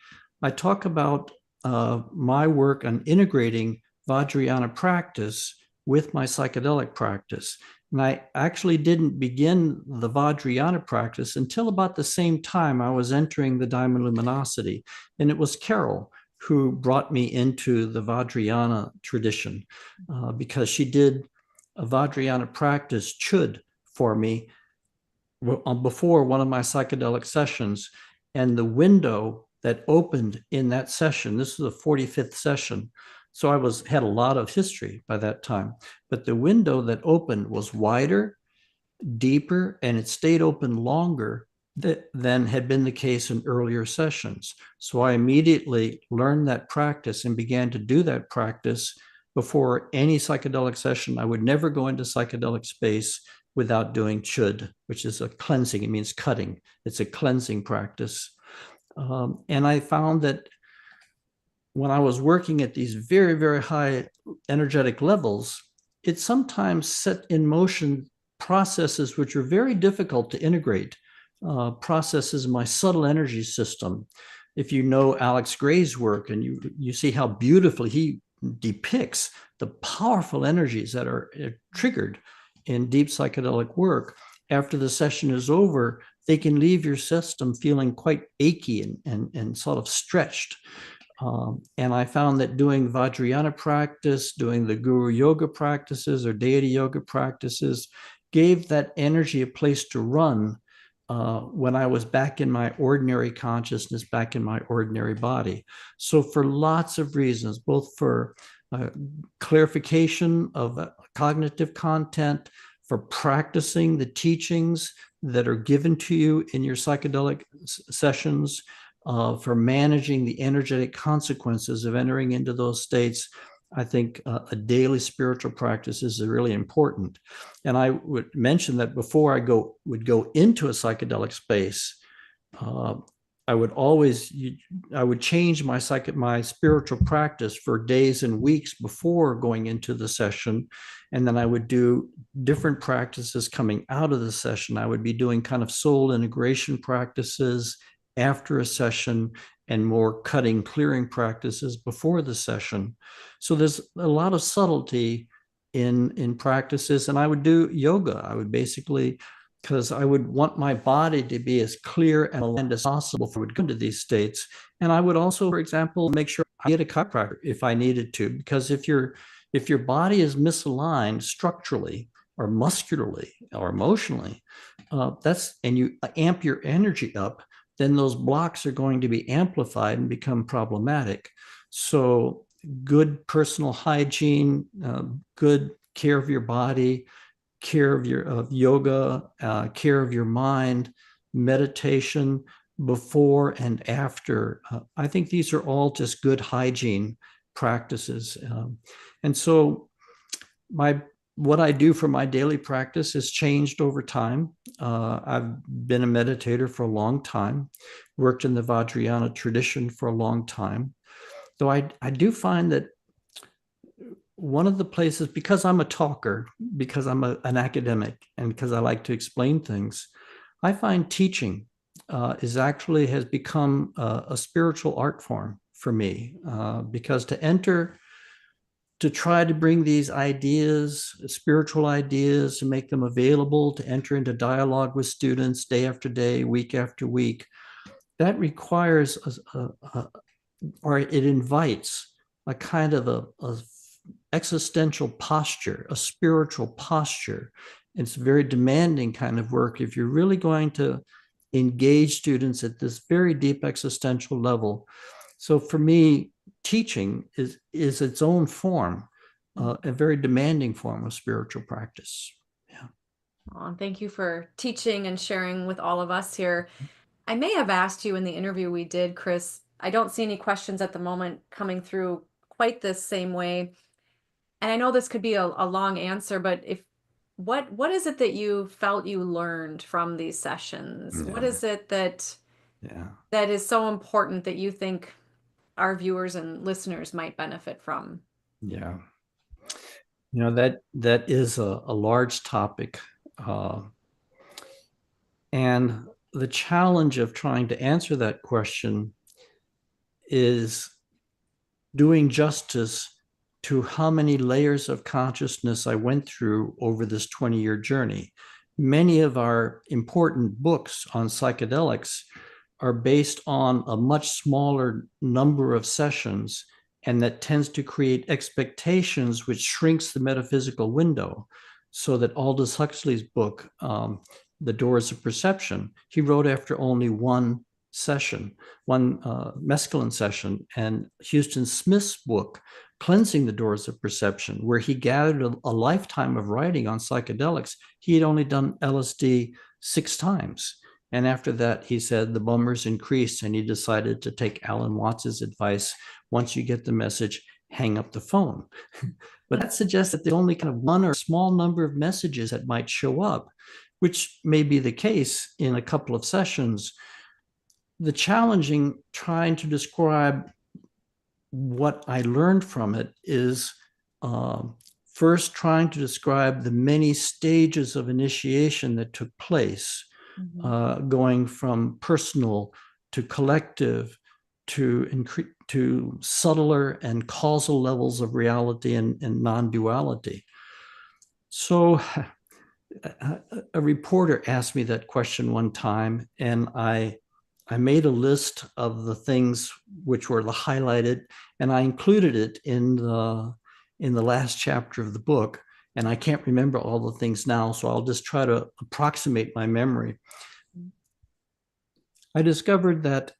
Speaker 3: I talk about my work on integrating Vajrayana practice with my psychedelic practice. And I actually didn't begin the Vajrayana practice until about the same time I was entering the diamond luminosity. And it was Carol who brought me into the Vajrayana tradition because she did a Vajrayana practice, chud, for me before one of my psychedelic sessions. And the window that opened in that session, this was the 45th session, so I had a lot of history by that time, but the window that opened was wider, deeper, and it stayed open longer than had been the case in earlier sessions. So I immediately learned that practice and began to do that practice before any psychedelic session. I would never go into psychedelic space without doing chud, which is a cleansing. It means cutting. It's a cleansing practice. And I found that when I was working at these very, very high energetic levels, it sometimes set in motion processes which are very difficult to integrate, processes in my subtle energy system. If you know Alex Gray's work and you see how beautifully he depicts the powerful energies that are triggered in deep psychedelic work, after the session is over, they can leave your system feeling quite achy and sort of stretched. And I found that doing Vajrayana practice, doing the Guru Yoga practices or deity yoga practices gave that energy a place to run when I was back in my ordinary consciousness, back in my ordinary body. So for lots of reasons, both for clarification of cognitive content, for practicing the teachings that are given to you in your psychedelic sessions, for managing the energetic consequences of entering into those states, I think a daily spiritual practice is really important. And I would mention that before I would go into a psychedelic space, I would change my spiritual practice for days and weeks before going into the session. And then I would do different practices coming out of the session. I would be doing kind of soul integration practices after a session and more cutting, clearing practices before the session. So there's a lot of subtlety in practices. And I would do yoga. I would basically, because I would want my body to be as clear and aligned as possible before I would go into these states. And I would also, for example, make sure I get a chiropractor if I needed to, because if your body is misaligned structurally or muscularly or emotionally, and you amp your energy up, then those blocks are going to be amplified and become problematic. So good personal hygiene, good care of your body, care of yoga, care of your mind, meditation before and after. I think these are all just good hygiene practices. And so my what I do for my daily practice has changed over time. I've been a meditator for a long time, worked in the Vajrayana tradition for a long time. Though I do find that one of the places, because I'm a talker, because I'm an academic, and because I like to explain things, I find teaching has become a spiritual art form for me, because to try to bring these ideas, spiritual ideas, to make them available, to enter into dialogue with students day after day, week after week, that requires or it invites a kind of a existential posture, a spiritual posture. It's a very demanding kind of work if you're really going to engage students at this very deep existential level. So for me, teaching is its own form, a very demanding form of spiritual practice. Yeah.
Speaker 2: Oh, thank you for teaching and sharing with all of us here. I may have asked you in the interview we did, Chris. I don't see any questions at the moment coming through quite this same way. And I know this could be a long answer, but what is it that you felt you learned from these sessions?
Speaker 3: Yeah.
Speaker 2: What is it that
Speaker 3: Yeah.
Speaker 2: that is so important that you think our viewers and listeners might benefit from?
Speaker 3: Yeah. That is a large topic. And the challenge of trying to answer that question is doing justice to how many layers of consciousness I went through over this 20-year journey. Many of our important books on psychedelics are based on a much smaller number of sessions, and that tends to create expectations, which shrinks the metaphysical window. So that Aldous Huxley's book, The Doors of Perception, he wrote after only one session, one mescaline session, and Houston Smith's book, Cleansing the Doors of Perception, where he gathered a lifetime of writing on psychedelics. He had only done LSD 6 times. And after that, he said the bummers increased, and he decided to take Alan Watts's advice. Once you get the message, hang up the phone. But that suggests that there's only kind of one or a small number of messages that might show up, which may be the case in a couple of sessions. The challenging trying to describe what I learned from it is first trying to describe the many stages of initiation that took place, going from personal to collective to subtler and causal levels of reality and non-duality. So a reporter asked me that question one time, and I made a list of the things which were highlighted, and I included it in the last chapter of the book. And I can't remember all the things now, so I'll just try to approximate my memory. I discovered that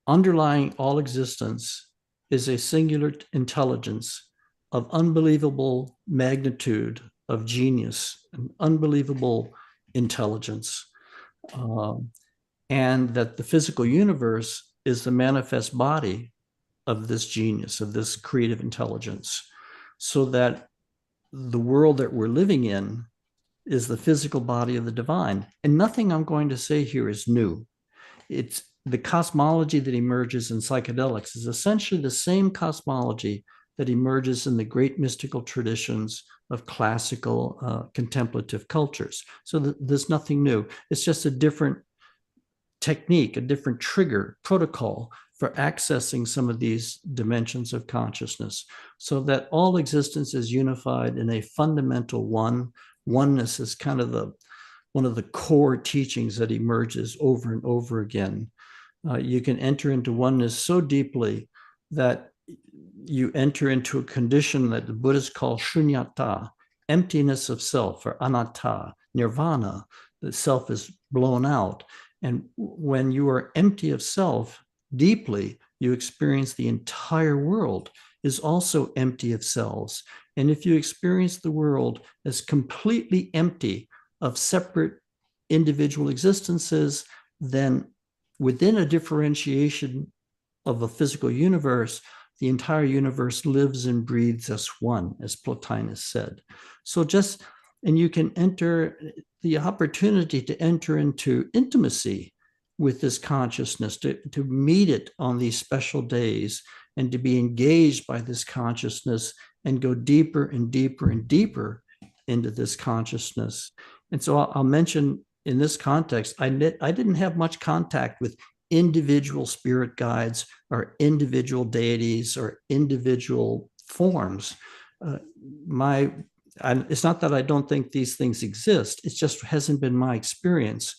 Speaker 3: underlying all existence is a singular intelligence of unbelievable magnitude, of genius, an unbelievable intelligence. And that the physical universe is the manifest body of this genius, of this creative intelligence, so that the world that we're living in is the physical body of the divine. And nothing I'm going to say here is new. It's the cosmology that emerges in psychedelics is essentially the same cosmology that emerges in the great mystical traditions of classical contemplative cultures. So there's nothing new. It's just a different technique, a different trigger protocol for accessing some of these dimensions of consciousness, so that all existence is unified in a fundamental one. Oneness is kind of one of the core teachings that emerges over and over again. You can enter into oneness so deeply that you enter into a condition that the Buddhists call shunyata, emptiness of self, or anatta, nirvana. The self is blown out. And when you are empty of self deeply, you experience the entire world is also empty of selves. And if you experience the world as completely empty of separate individual existences, then within a differentiation of a physical universe, the entire universe lives and breathes as one, as Plotinus said. So and you can enter the opportunity to enter into intimacy with this consciousness, to meet it on these special days, and to be engaged by this consciousness and go deeper and deeper and deeper into this consciousness. And so I'll mention in this context, I didn't have much contact with individual spirit guides or individual deities or individual forms. It's not that I don't think these things exist. It just hasn't been my experience.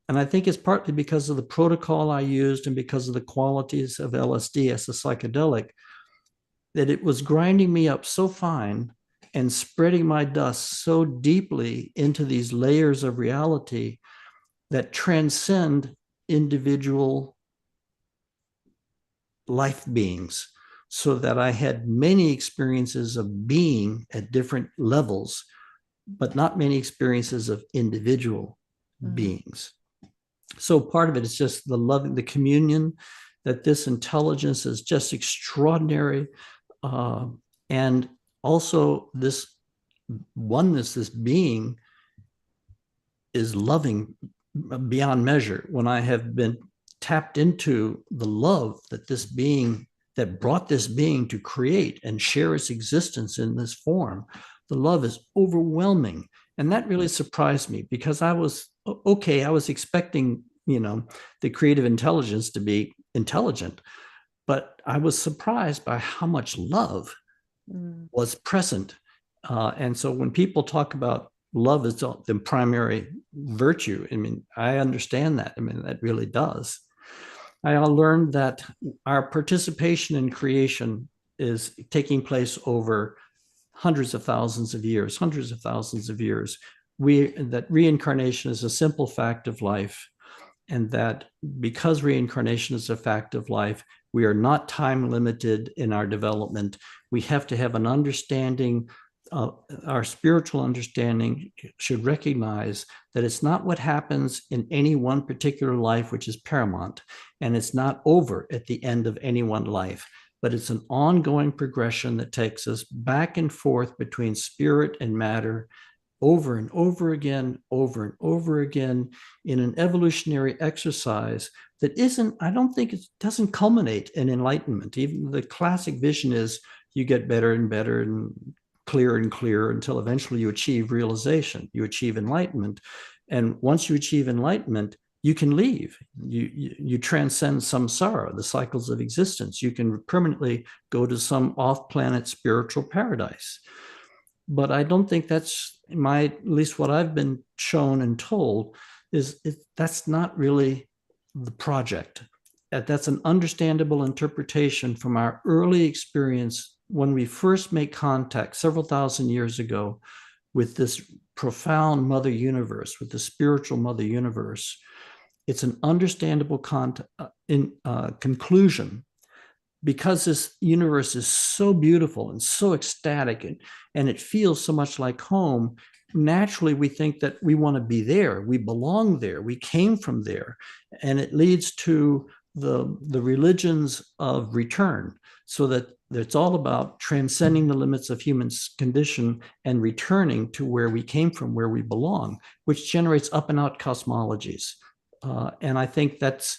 Speaker 3: And I think it's partly because of the protocol I used and because of the qualities of LSD as a psychedelic, that it was grinding me up so fine and spreading my dust so deeply into these layers of reality that transcend individual life beings, so that I had many experiences of being at different levels, but not many experiences of individual beings. So part of it is just the loving, the communion, that this intelligence is just extraordinary. And also this oneness, this being is loving beyond measure. When I have been tapped into the love that this being, that brought this being to create and share its existence in this form, the love is overwhelming. And that really surprised me, because I was expecting, the creative intelligence to be intelligent, but I was surprised by how much love was present. And so when people talk about love as the primary virtue, I understand that. That really does. I we that our participation in creation is taking place over hundreds of thousands of years. That reincarnation is a simple fact of life, and that because reincarnation is a fact of life, we are not time limited in our development. We have to have an understanding. Our spiritual understanding should recognize that it's not what happens in any one particular life which is paramount, and it's not over at the end of any one life, but it's an ongoing progression that takes us back and forth between spirit and matter, over and over again, in an evolutionary exercise that I don't think it doesn't culminate in enlightenment. Even the classic vision is you get better and better and clearer and clearer until eventually you achieve realization, you achieve enlightenment. And once you achieve enlightenment, you can leave. You transcend samsara, the cycles of existence. You can permanently go to some off-planet spiritual paradise. But I don't think that's at least what I've been shown and told, that's not really the project. That's an understandable interpretation from our early experience when we first make contact several thousand years ago with this profound Mother Universe, with the spiritual Mother Universe. It's an understandable conclusion, because this universe is so beautiful and so ecstatic, and it feels so much like home. Naturally, we think that we want to be there, we belong there, we came from there, and it leads to the religions of return, so that it's all about transcending the limits of human condition and returning to where we came from, where we belong, which generates up and out cosmologies. And I think that's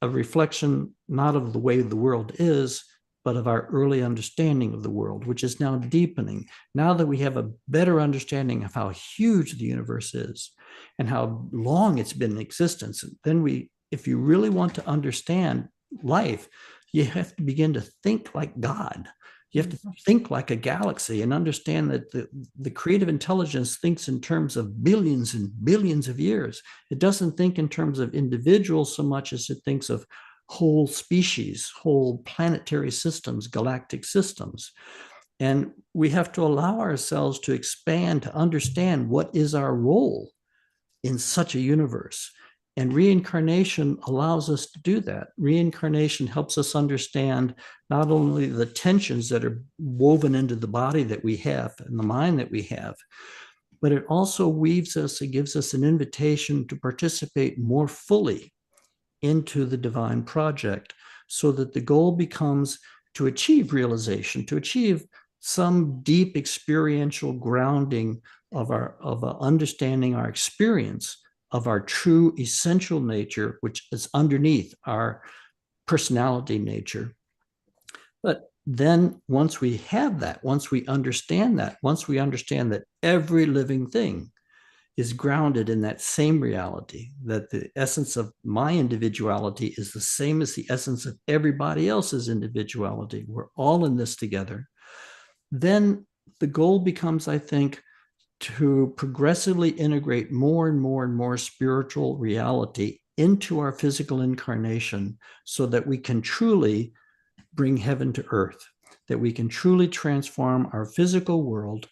Speaker 3: a reflection not of the way the world is, but of our early understanding of the world, which is now deepening. Now that we have a better understanding of how huge the universe is and how long it's been in existence, then if you really want to understand life, you have to begin to think like God. You have to think like a galaxy and understand that the creative intelligence thinks in terms of billions and billions of years. It doesn't think in terms of individuals so much as it thinks of whole species, whole planetary systems, galactic systems. And we have to allow ourselves to expand, to understand what is our role in such a universe. And reincarnation allows us to do that. Reincarnation helps us understand not only the tensions that are woven into the body that we have and the mind that we have, but it also weaves us, it gives us an invitation to participate more fully into the divine project, so that the goal becomes to achieve realization, to achieve some deep experiential grounding of understanding our experience of our true essential nature, which is underneath our personality nature. But then once we have that, once we understand that every living thing is grounded in that same reality, that the essence of my individuality is the same as the essence of everybody else's individuality, we're all in this together, then the goal becomes, I think, to progressively integrate more and more and more spiritual reality into our physical incarnation so that we can truly bring heaven to earth, that we can truly transform our physical world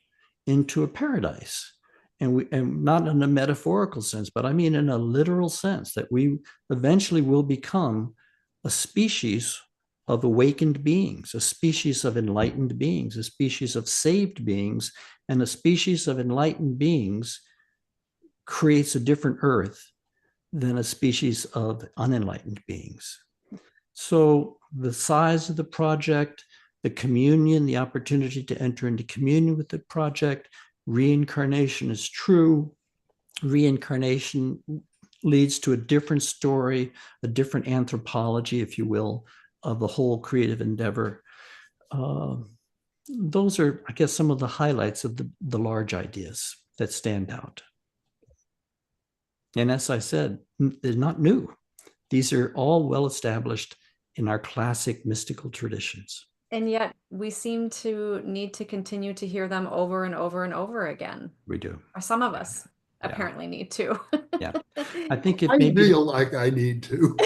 Speaker 3: into a paradise. And not in a metaphorical sense, but I mean in a literal sense, that we eventually will become a species of awakened beings, a species of enlightened beings, a species of saved beings, and a species of enlightened beings creates a different earth than a species of unenlightened beings. So the size of the project, the communion, the opportunity to enter into communion with the project, reincarnation is true. Reincarnation leads to a different story, a different anthropology, if you will, of the whole creative endeavor. Those are, I guess, some of the highlights of the large ideas that stand out. And as I said, they're not new. These are all well established in our classic mystical traditions.
Speaker 2: And yet we seem to need to continue to hear them over and over and over again.
Speaker 3: We do.
Speaker 2: Or some of us apparently need to.
Speaker 3: Yeah. I think it
Speaker 1: I
Speaker 3: may
Speaker 1: feel like I need to.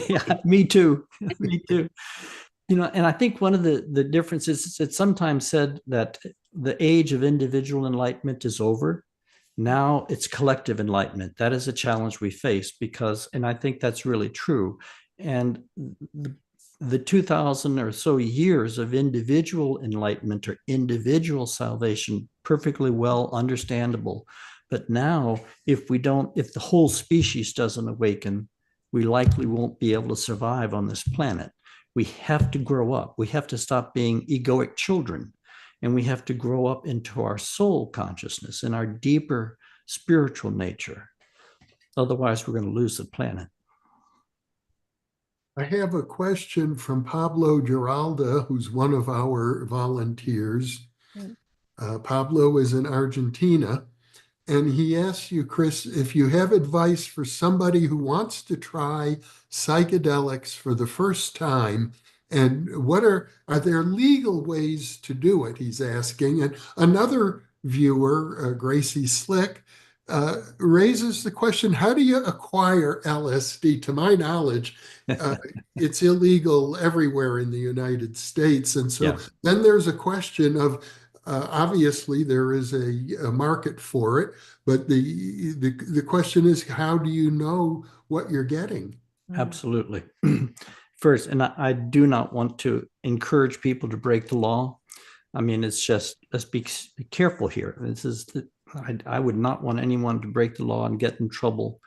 Speaker 3: Yeah, me too. Me too. You know, and I think one of the differences is it's sometimes said that the age of individual enlightenment is over. Now it's collective enlightenment. That is a challenge we face because, and I think that's really true. And the 2000 or so years of individual enlightenment or individual salvation, perfectly well understandable. But now, if the whole species doesn't awaken, we likely won't be able to survive on this planet. We have to grow up. We have to stop being egoic children, and we have to grow up into our soul consciousness and our deeper spiritual nature. Otherwise, we're going to lose the planet.
Speaker 1: I have a question from Pablo Giralda, who's one of our volunteers. Pablo is in Argentina, and he asks you, Chris, if you have advice for somebody who wants to try psychedelics for the first time, and what are there legal ways to do it, he's asking. And another viewer, Gracie Slick, raises the question, how do you acquire LSD? To my knowledge, it's illegal everywhere in the United States. And so then there's a question of, obviously there is a market for it, but the question is, how do you know what you're getting?
Speaker 3: Absolutely. First, and I do not want to encourage people to break the law. I mean, it's just, let's be careful here. I would not want anyone to break the law and get in trouble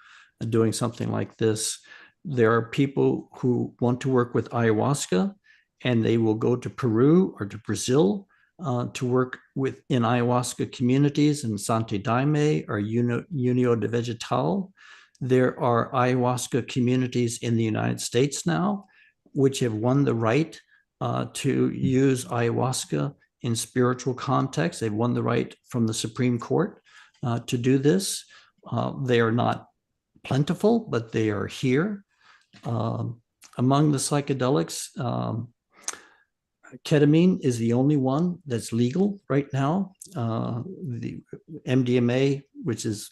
Speaker 3: doing something like this. There are people who want to work with ayahuasca, and they will go to Peru or to Brazil to work in ayahuasca communities in Santo Daime or União de Vegetal. There are ayahuasca communities in the United States now, which have won the right to use ayahuasca in spiritual context. They've won the right from the Supreme Court to do this. They are not plentiful, but they are here. Among the psychedelics, ketamine is the only one that's legal right now. The MDMA, which is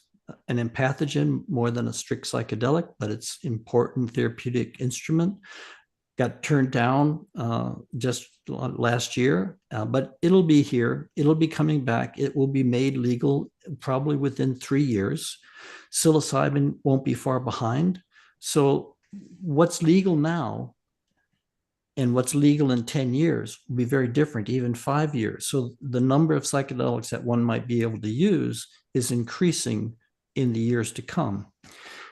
Speaker 3: an empathogen more than a strict psychedelic, but it's important therapeutic instrument, got turned down just last year, but it'll be here. It'll be coming back. It will be made legal probably within 3 years. Psilocybin won't be far behind. So what's legal now and what's legal in 10 years will be very different, even 5 years. So the number of psychedelics that one might be able to use is increasing in the years to come.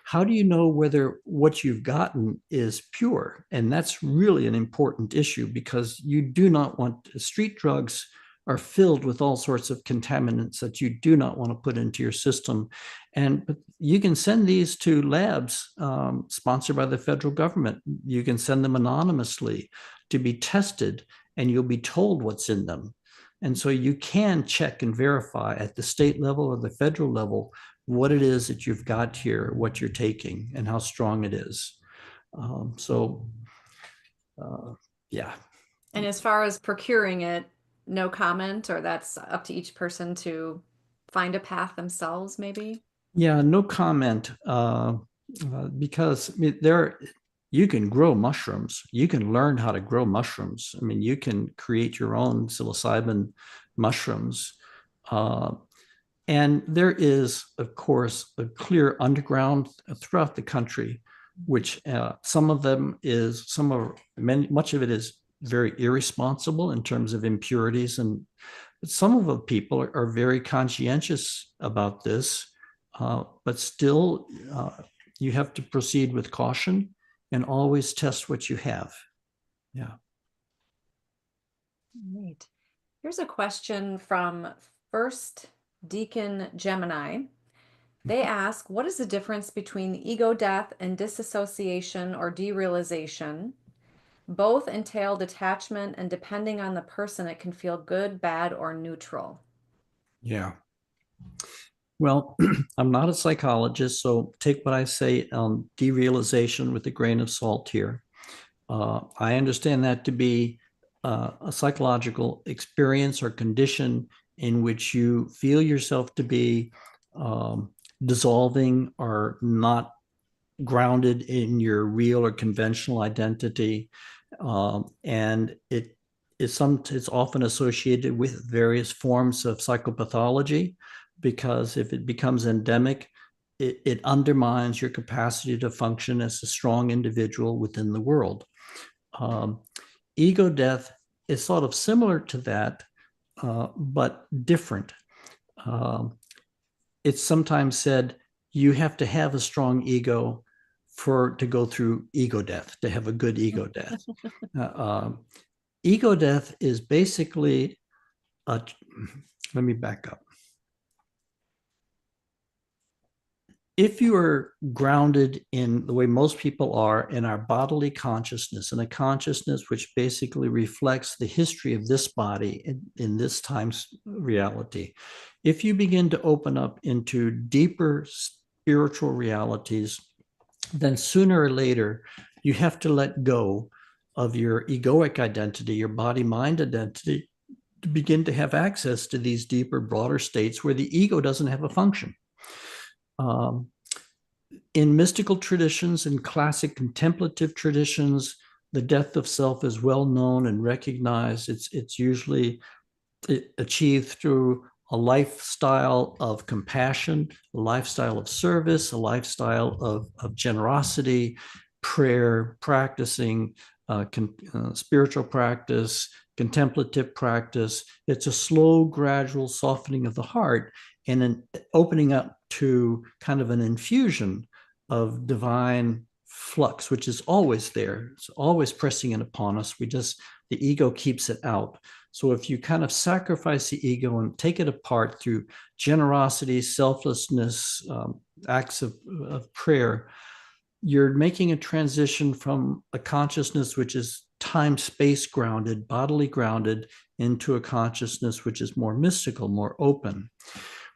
Speaker 3: how do you know whether what you've gotten is pure? And that's really an important issue, because you do not want, street drugs are filled with all sorts of contaminants that you do not want to put into your system. And you can send these to labs sponsored by the federal government. You can send them anonymously to be tested, and you'll be told what's in them. And so you can check and verify at the state level or the federal level what it is that you've got here, what you're taking, and how strong it is. Yeah.
Speaker 2: And as far as procuring it, no comment, or that's up to each person to find a path themselves, maybe?
Speaker 3: Yeah, no comment, because I mean, you can grow mushrooms. You can learn how to grow mushrooms. I mean, you can create your own psilocybin mushrooms. And there is, of course, a clear underground throughout the country, which much of it is very irresponsible in terms of impurities. And some of the people are very conscientious about this, but still you have to proceed with caution and always test what you have. Yeah.
Speaker 2: Right. Here's a question from First Deacon Gemini. They ask, what is the difference between ego death and disassociation or derealization? Both entail detachment, and depending on the person, it can feel good, bad, or neutral.
Speaker 3: Yeah. Well, I'm not a psychologist, so take what I say on derealization with a grain of salt here. I understand that to be a psychological experience or condition in which you feel yourself to be dissolving or not grounded in your real or conventional identity. And it's often associated with various forms of psychopathology, because if it becomes endemic, it undermines your capacity to function as a strong individual within the world. Ego death is sort of similar to that, but different. It's sometimes said you have to have a strong ego to go through ego death, to have a good ego death. Ego death is basically let me back up. If you are grounded in the way most people are in our bodily consciousness, and a consciousness which basically reflects the history of this body in this time's reality, if you begin to open up into deeper spiritual realities, then sooner or later you have to let go of your egoic identity, your body-mind identity, to begin to have access to these deeper, broader states where the ego doesn't have a function. In mystical traditions and classic contemplative traditions, the death of self is well known and recognized. It's usually achieved through a lifestyle of compassion, a lifestyle of service, a lifestyle of generosity, prayer, practicing, spiritual practice, contemplative practice. It's a slow, gradual softening of the heart and an opening up to kind of an infusion of divine flux, which is always there. It's always pressing in upon us. The ego keeps it out. So if you kind of sacrifice the ego and take it apart through generosity, selflessness, acts of prayer, you're making a transition from a consciousness which is time-space grounded, bodily grounded, into a consciousness which is more mystical, more open.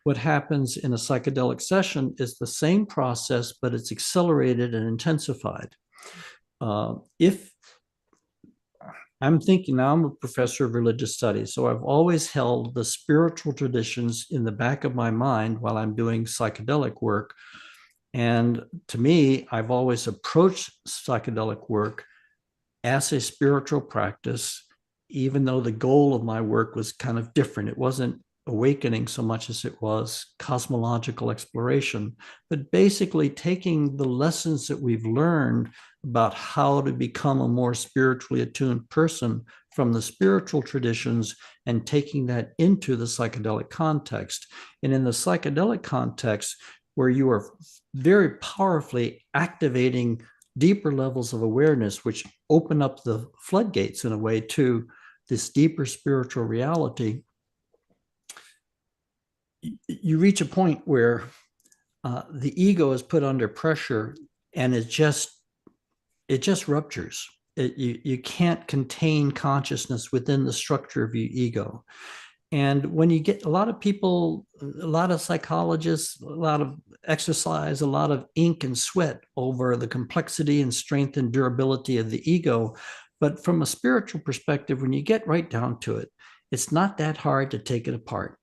Speaker 3: What happens in a psychedelic session is the same process, but it's accelerated and intensified. If I'm thinking now, I'm a professor of religious studies, so I've always held the spiritual traditions in the back of my mind while I'm doing psychedelic work. And to me, I've always approached psychedelic work as a spiritual practice, even though the goal of my work was kind of different. It wasn't awakening so much as it was cosmological exploration, but basically taking the lessons that we've learned about how to become a more spiritually attuned person from the spiritual traditions and taking that into the psychedelic context. And in the psychedelic context, where you are very powerfully activating deeper levels of awareness, which open up the floodgates in a way to this deeper spiritual reality. You reach a point where the ego is put under pressure, and it just ruptures. You can't contain consciousness within the structure of your ego. And when you get a lot of people, a lot of psychologists, a lot of exercise, a lot of ink and sweat over the complexity and strength and durability of the ego. But from a spiritual perspective, when you get right down to it, it's not that hard to take it apart.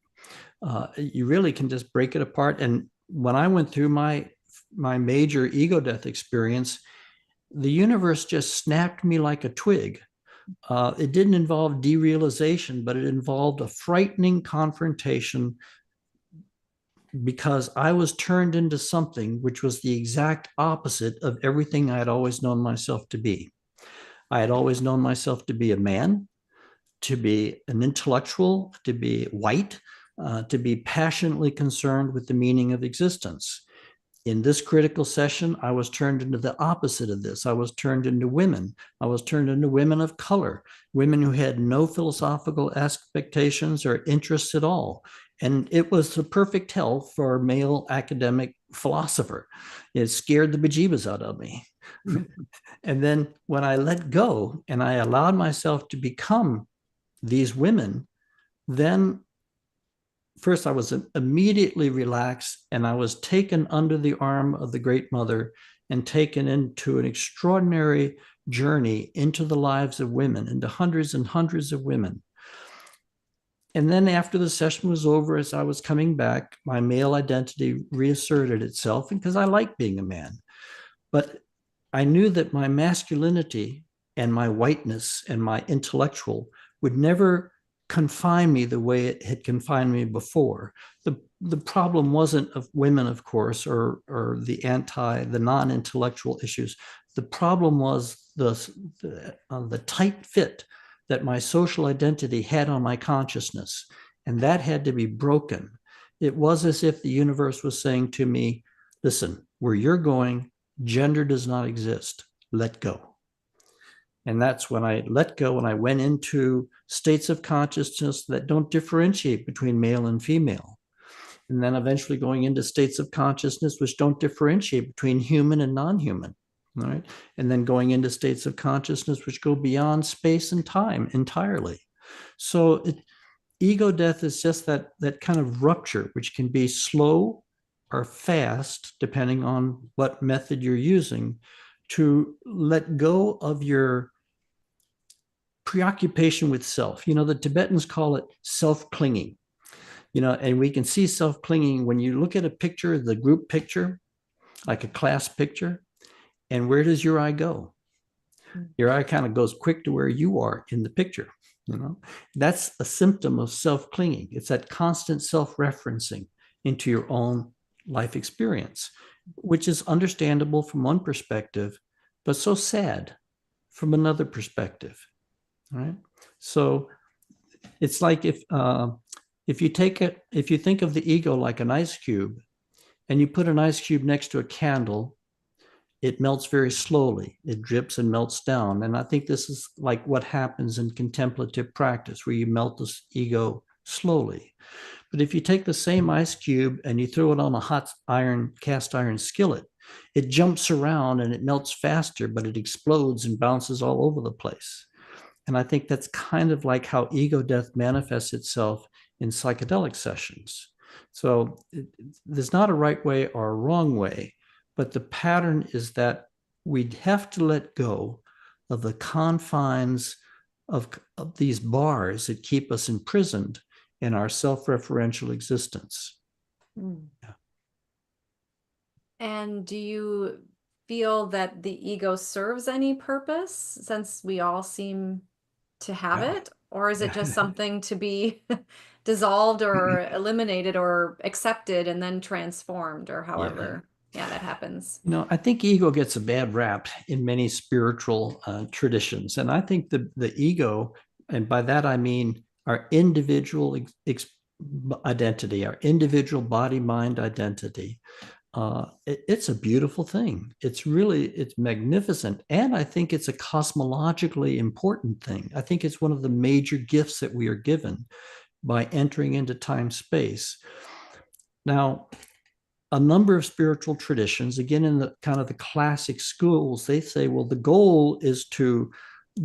Speaker 3: You really can just break it apart. And when I went through my major ego death experience, the universe just snapped me like a twig. It didn't involve derealization, but it involved a frightening confrontation, because I was turned into something which was the exact opposite of everything I had always known myself to be. I had always known myself to be a man, to be an intellectual, to be white, to be passionately concerned with the meaning of existence. In this critical session, I was turned into the opposite of this. I was turned into women. I was turned into women of color, women who had no philosophical expectations or interests at all. And it was the perfect hell for a male academic philosopher. It scared the bejeebus out of me. And then when I let go and I allowed myself to become these women, then first, I was immediately relaxed, and I was taken under the arm of the Great Mother and taken into an extraordinary journey into the lives of women, into hundreds and hundreds of women. And then after the session was over, as I was coming back, my male identity reasserted itself, because I like being a man. But I knew that my masculinity and my whiteness and my intellectual would never confine me the way it had confined me before. The problem wasn't of women, of course, or the non-intellectual issues. The problem was the tight fit that my social identity had on my consciousness, and that had to be broken. It was as if the universe was saying to me, listen, where you're going, gender does not exist. Let go. And that's when I let go and I went into states of consciousness that don't differentiate between male and female. And then eventually going into states of consciousness which don't differentiate between human and non-human. All right. And then going into states of consciousness which go beyond space and time entirely. So ego death is just that kind of rupture, which can be slow or fast, depending on what method you're using, to let go of your preoccupation with self. The Tibetans call it self-clinging, and we can see self-clinging when you look at a picture, the group picture, like a class picture, and where does your eye go? Your eye kind of goes quick to where you are in the picture. That's a symptom of self-clinging. It's that constant self-referencing into your own life experience, which is understandable from one perspective, but so sad from another perspective. Right? So it's like if you think of the ego like an ice cube, and you put an ice cube next to a candle, it melts very slowly. It drips and melts down. And I think this is like what happens in contemplative practice, where you melt this ego slowly. But if you take the same ice cube and you throw it on a cast iron skillet, it jumps around and it melts faster, but it explodes and bounces all over the place. And I think that's kind of like how ego death manifests itself in psychedelic sessions. So there's not a right way or a wrong way, but the pattern is that we have to let go of the confines of these bars that keep us imprisoned in our self-referential existence.
Speaker 2: Mm. Yeah. And do you feel that the ego serves any purpose, since we all seem to have it? Or is it just something to be dissolved or eliminated or accepted and then transformed, or however that happens?
Speaker 3: I think ego gets a bad rap in many spiritual traditions. And I think the ego, and by that I mean our individual identity, our individual body-mind identity, it's a beautiful thing. It's magnificent. And I think it's a cosmologically important thing. I think it's one of the major gifts that we are given by entering into time space. Now, a number of spiritual traditions, again, in the kind of the classic schools, they say, well, the goal is to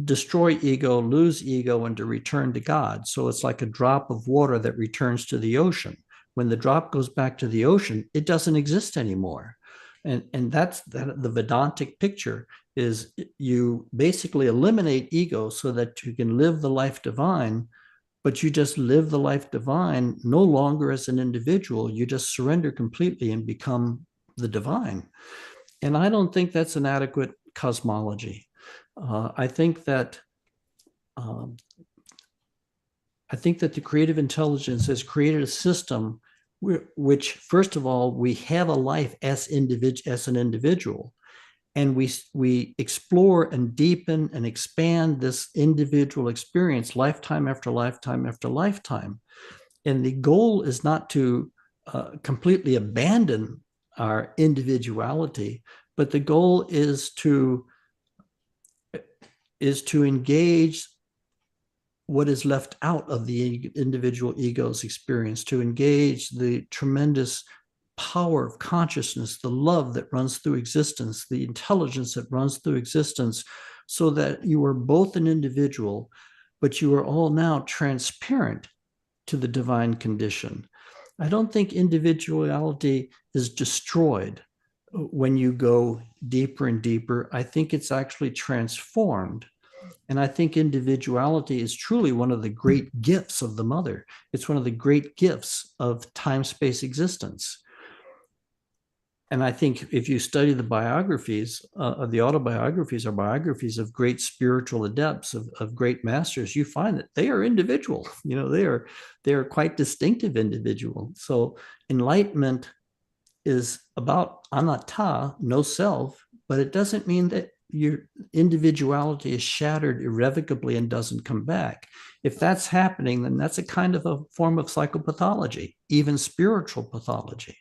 Speaker 3: destroy ego, lose ego, and to return to God. So it's like a drop of water that returns to the ocean. When the drop goes back to the ocean, it doesn't exist anymore. And that's the Vedantic picture is you basically eliminate ego so that you can live the life divine, but you just live the life divine no longer as an individual. You just surrender completely and become the divine. And I don't think that's an adequate cosmology. I think that the creative intelligence has created a system which, first of all, we have a life as an individual, and we explore and deepen and expand this individual experience lifetime after lifetime after lifetime. And the goal is not to completely abandon our individuality, but the goal is to engage what is left out of the individual ego's experience, to engage the tremendous power of consciousness, the love that runs through existence, the intelligence that runs through existence, so that you are both an individual, but you are all now transparent to the divine condition. I don't think individuality is destroyed when you go deeper and deeper. I think it's actually transformed. And I think individuality is truly one of the great gifts of the mother. It's one of the great gifts of time-space existence. And I think if you study the biographies, the autobiographies or biographies of great spiritual adepts, of great masters, you find that they are individual. They are quite distinctive individual. So enlightenment is about anatta, no self, but it doesn't mean that your individuality is shattered irrevocably and doesn't come back. If that's happening, then that's a kind of a form of psychopathology, even spiritual pathology.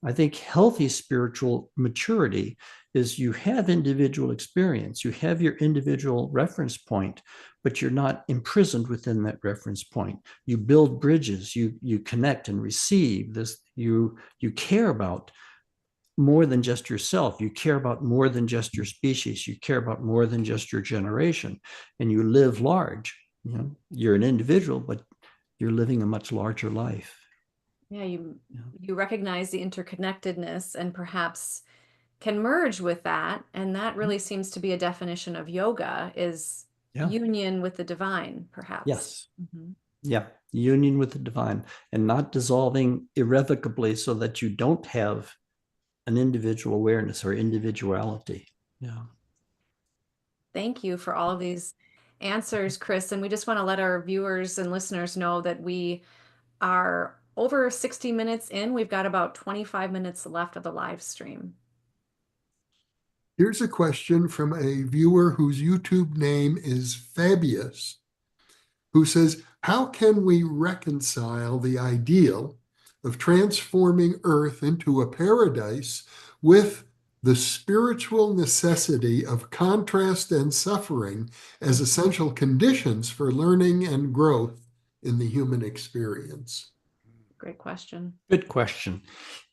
Speaker 3: I think healthy spiritual maturity is you have individual experience, you have your individual reference point, but you're not imprisoned within that reference point. You build bridges, you connect and receive this, you care about more than just yourself. You care about more than just your species. You care about more than just your generation, and you live large. You're an individual, but you're living a much larger life.
Speaker 2: Yeah, you recognize the interconnectedness and perhaps can merge with that. And that really seems to be a definition of yoga, is union with the divine, perhaps.
Speaker 3: Yes. Mm-hmm. Yeah, union with the divine, and not dissolving irrevocably so that you don't have an individual awareness or individuality. Yeah.
Speaker 2: Thank you for all of these answers, Chris. And we just want to let our viewers and listeners know that we are over 60 minutes in. We've got about 25 minutes left of the live stream.
Speaker 1: Here's a question from a viewer whose YouTube name is Fabius, who says, how can we reconcile the ideal of transforming Earth into a paradise with the spiritual necessity of contrast and suffering as essential conditions for learning and growth in the human experience?
Speaker 2: Great question.
Speaker 3: Good question.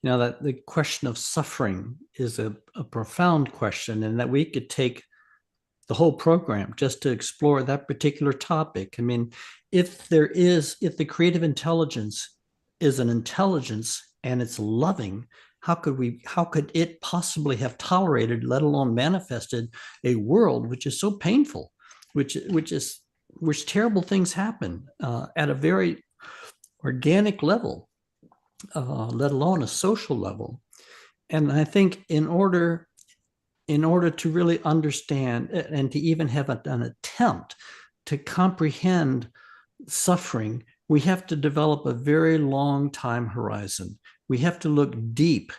Speaker 3: That the question of suffering is a profound question, and that we could take the whole program just to explore that particular topic. I mean, if the creative intelligence is an intelligence and it's loving, how could it possibly have tolerated, let alone manifested, a world which is so painful, which terrible things happen at a very organic level, let alone a social level. And I think in order to really understand and to even have an attempt to comprehend suffering, we have to develop a very long time horizon. We have to look deep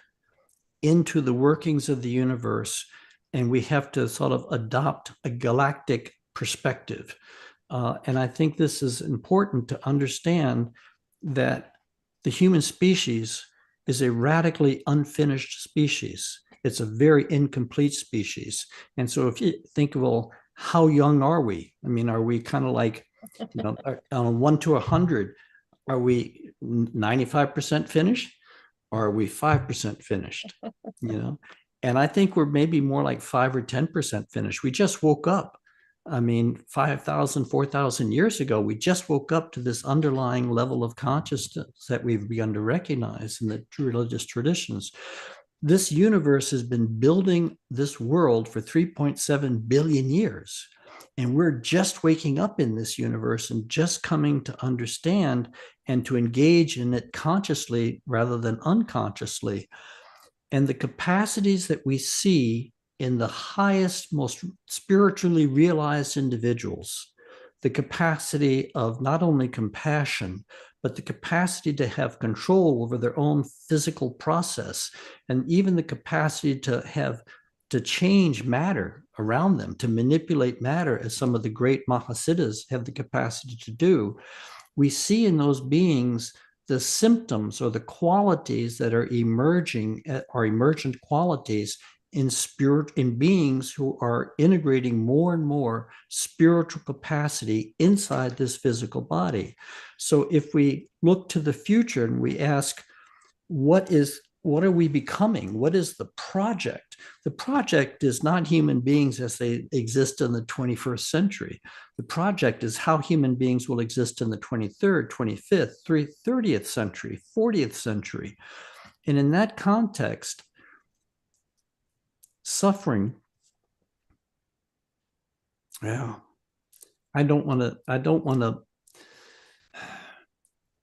Speaker 3: into the workings of the universe, and we have to sort of adopt a galactic perspective. And I think this is important to understand, that the human species is a radically unfinished species. It's a very incomplete species. And so if you think, well, how young are we? I mean, are we kind of like, on a 1 to 100, are we 95% finished? Or are we 5% finished? And I think we're maybe more like 5 or 10% finished. We just woke up. I mean, 5,000, 4,000 years ago, we just woke up to this underlying level of consciousness that we've begun to recognize in the religious traditions. This universe has been building this world for 3.7 billion years. And we're just waking up in this universe and just coming to understand and to engage in it consciously rather than unconsciously. And the capacities that we see in the highest, most spiritually realized individuals, the capacity of not only compassion, but the capacity to have control over their own physical process, and even the capacity to change matter around them, to manipulate matter, as some of the great Mahasiddhas have the capacity to do. We see in those beings the symptoms or the qualities that are emerging, are emergent qualities in beings who are integrating more and more spiritual capacity inside this physical body. So if we look to the future and we ask, what are we becoming? What is the project? The project is not human beings as they exist in the 21st century. The project is how human beings will exist in the 23rd, 25th, 30th century, 40th century. And in that context, suffering, I don't want to,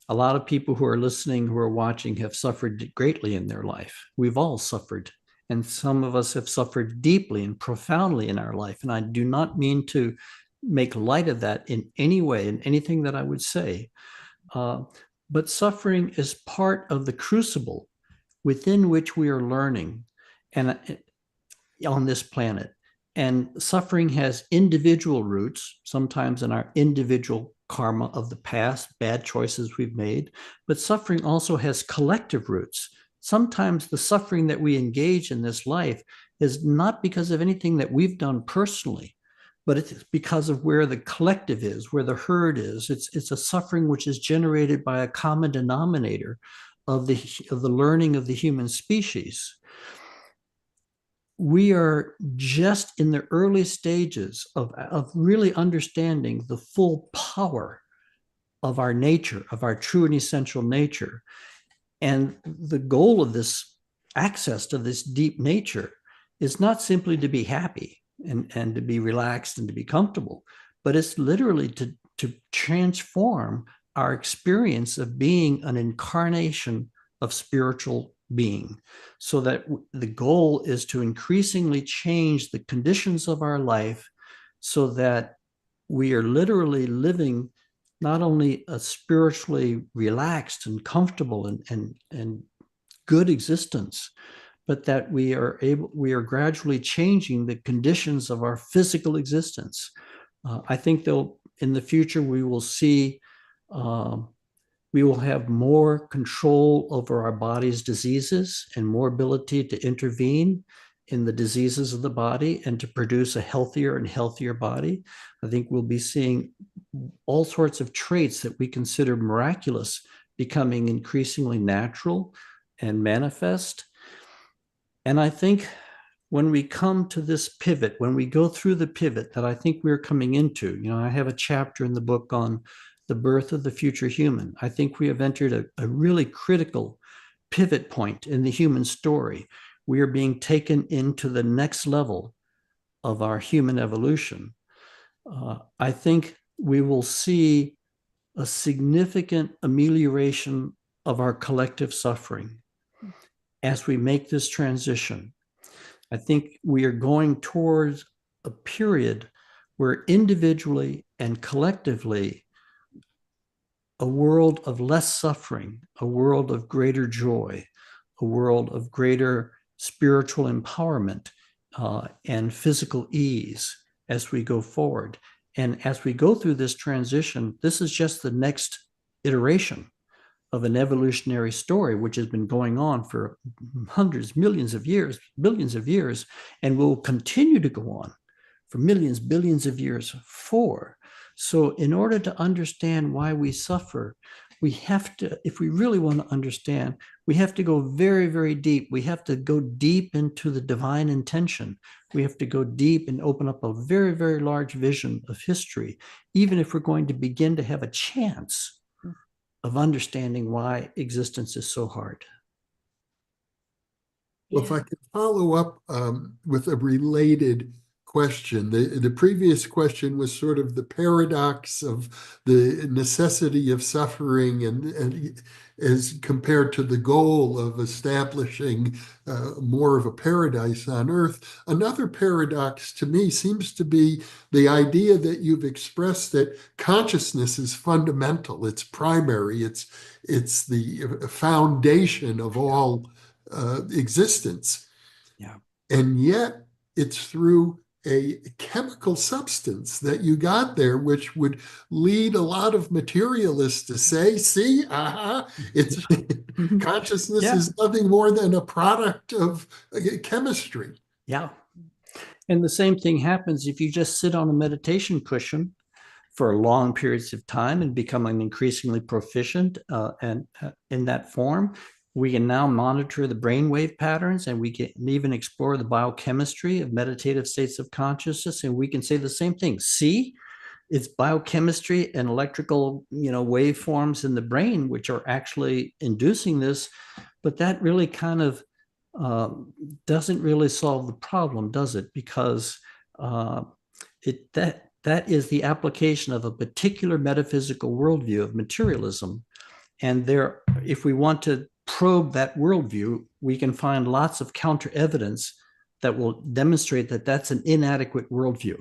Speaker 3: a lot of people who are listening, who are watching, have suffered greatly in their life. We've all suffered. And some of us have suffered deeply and profoundly in our life. And I do not mean to make light of that in any way, in anything that I would say. But suffering is part of the crucible within which we are learning and on this planet. And suffering has individual roots, sometimes in our individual karma of the past, bad choices we've made, but suffering also has collective roots. Sometimes the suffering that we engage in this life is not because of anything that we've done personally, but it's because of where the collective is, where the herd is. It's a suffering which is generated by a common denominator of the learning of the human species. We are just in the early stages of really understanding the full power of our nature, of our true and essential nature. And the goal of this access to this deep nature is not simply to be happy and to be relaxed and to be comfortable, but it's literally to transform our experience of being an incarnation of spiritual being, so that the goal is to increasingly change the conditions of our life so that we are literally living not only a spiritually relaxed and comfortable and good existence, but that we are gradually changing the conditions of our physical existence. I think in the future we will see we will have more control over our body's diseases and more ability to intervene in the diseases of the body and to produce a healthier and healthier body. I think we'll be seeing all sorts of traits that we consider miraculous becoming increasingly natural and manifest. And I think when we come to this pivot, when we go through the pivot that I think we're coming into, I have a chapter in the book on the birth of the future human. I think we have entered a really critical pivot point in the human story. We are being taken into the next level of our human evolution. I think we will see a significant amelioration of our collective suffering as we make this transition. I think we are going towards a period where individually and collectively a world of less suffering, a world of greater joy, a world of greater spiritual empowerment and physical ease as we go forward. And as we go through this transition, this is just the next iteration of an evolutionary story, which has been going on for hundreds, millions of years, billions of years, and will continue to go on for millions, billions of years for. So in order to understand why we suffer, we have to, if we really want to understand, we have to go very, very deep. We have to go deep into the divine intention. We have to go deep and open up a very, very large vision of history, even if we're going to begin to have a chance of understanding why existence is so hard.
Speaker 1: Well, if I could follow up with a related question. The previous question was sort of the paradox of the necessity of suffering and as compared to the goal of establishing more of a paradise on earth. Another paradox to me seems to be the idea that you've expressed that consciousness is fundamental, it's primary, it's the foundation of all existence.
Speaker 3: Yeah.
Speaker 1: And yet it's through a chemical substance that you got there, which would lead a lot of materialists to say, see, it's consciousness is nothing more than a product of chemistry.
Speaker 3: Yeah. And the same thing happens if you just sit on a meditation cushion for long periods of time and becoming increasingly proficient and in that form. We can now monitor the brainwave patterns, and we can even explore the biochemistry of meditative states of consciousness. And we can say the same thing. See, it's biochemistry and electrical, waveforms in the brain, which are actually inducing this. But that really kind of doesn't really solve the problem, does it? Because that is the application of a particular metaphysical worldview of materialism. And there, if we want to probe that worldview, we can find lots of counter evidence that will demonstrate that that's an inadequate worldview.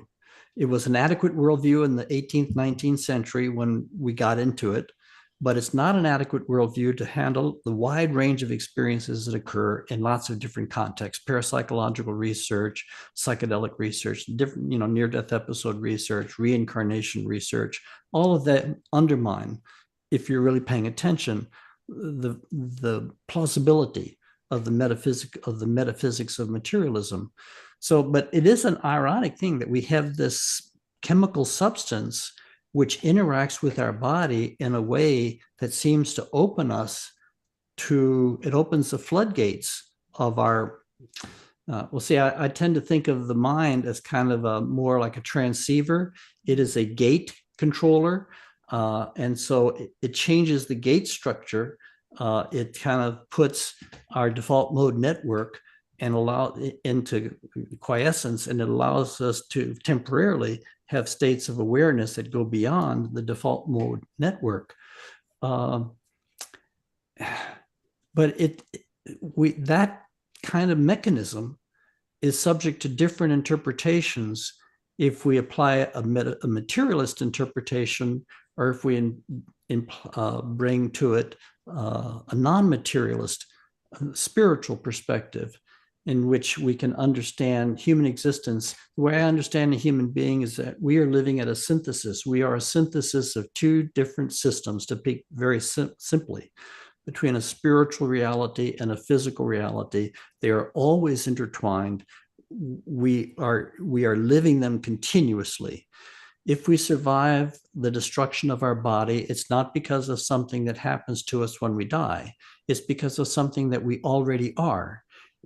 Speaker 3: It was an adequate worldview in the 18th, 19th century when we got into it, but it's not an adequate worldview to handle the wide range of experiences that occur in lots of different contexts: parapsychological research, psychedelic research, different, near-death episode research, reincarnation research. All of that undermine, if you're really paying attention, the plausibility of the metaphysics of materialism. So, but it is an ironic thing that we have this chemical substance which interacts with our body in a way that seems to open us to, it opens the floodgates of our, I tend to think of the mind as kind of more like a transceiver. It is a gate controller. And so it changes the gate structure. It kind of puts our default mode network and allow it into quiescence, and it allows us to temporarily have states of awareness that go beyond the default mode network. But that kind of mechanism is subject to different interpretations if we apply a materialist interpretation, or if we bring to it a non-materialist spiritual perspective, in which we can understand human existence. The way I understand a human being is that we are living at a synthesis. We are a synthesis of two different systems, to speak very simply, between a spiritual reality and a physical reality. They are always intertwined. We are living them continuously. If we survive the destruction of our body, it's not because of something that happens to us when we die. It's because of something that we already are.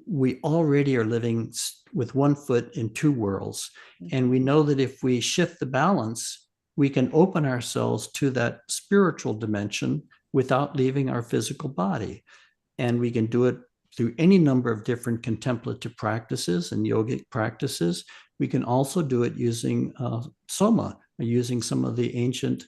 Speaker 3: We already are living with one foot in two worlds. And we know that if we shift the balance, we can open ourselves to that spiritual dimension without leaving our physical body. And we can do it through any number of different contemplative practices and yogic practices. We can also do it using soma, using some of the ancient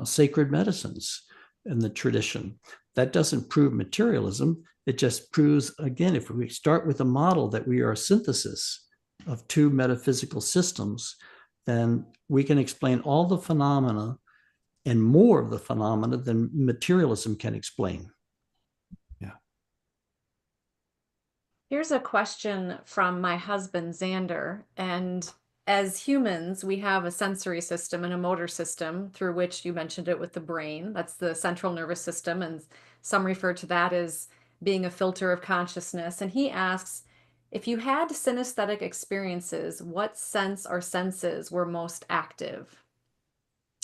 Speaker 3: sacred medicines in the tradition. That doesn't prove materialism. It just proves, again, if we start with a model that we are a synthesis of two metaphysical systems, then we can explain all the phenomena and more of the phenomena than materialism can explain. Yeah.
Speaker 2: Here's a question from my husband, Xander, and as humans, we have a sensory system and a motor system through which you mentioned it with the brain. That's the central nervous system, and some refer to that as being a filter of consciousness. And he asks, if you had synesthetic experiences, what sense or senses were most active?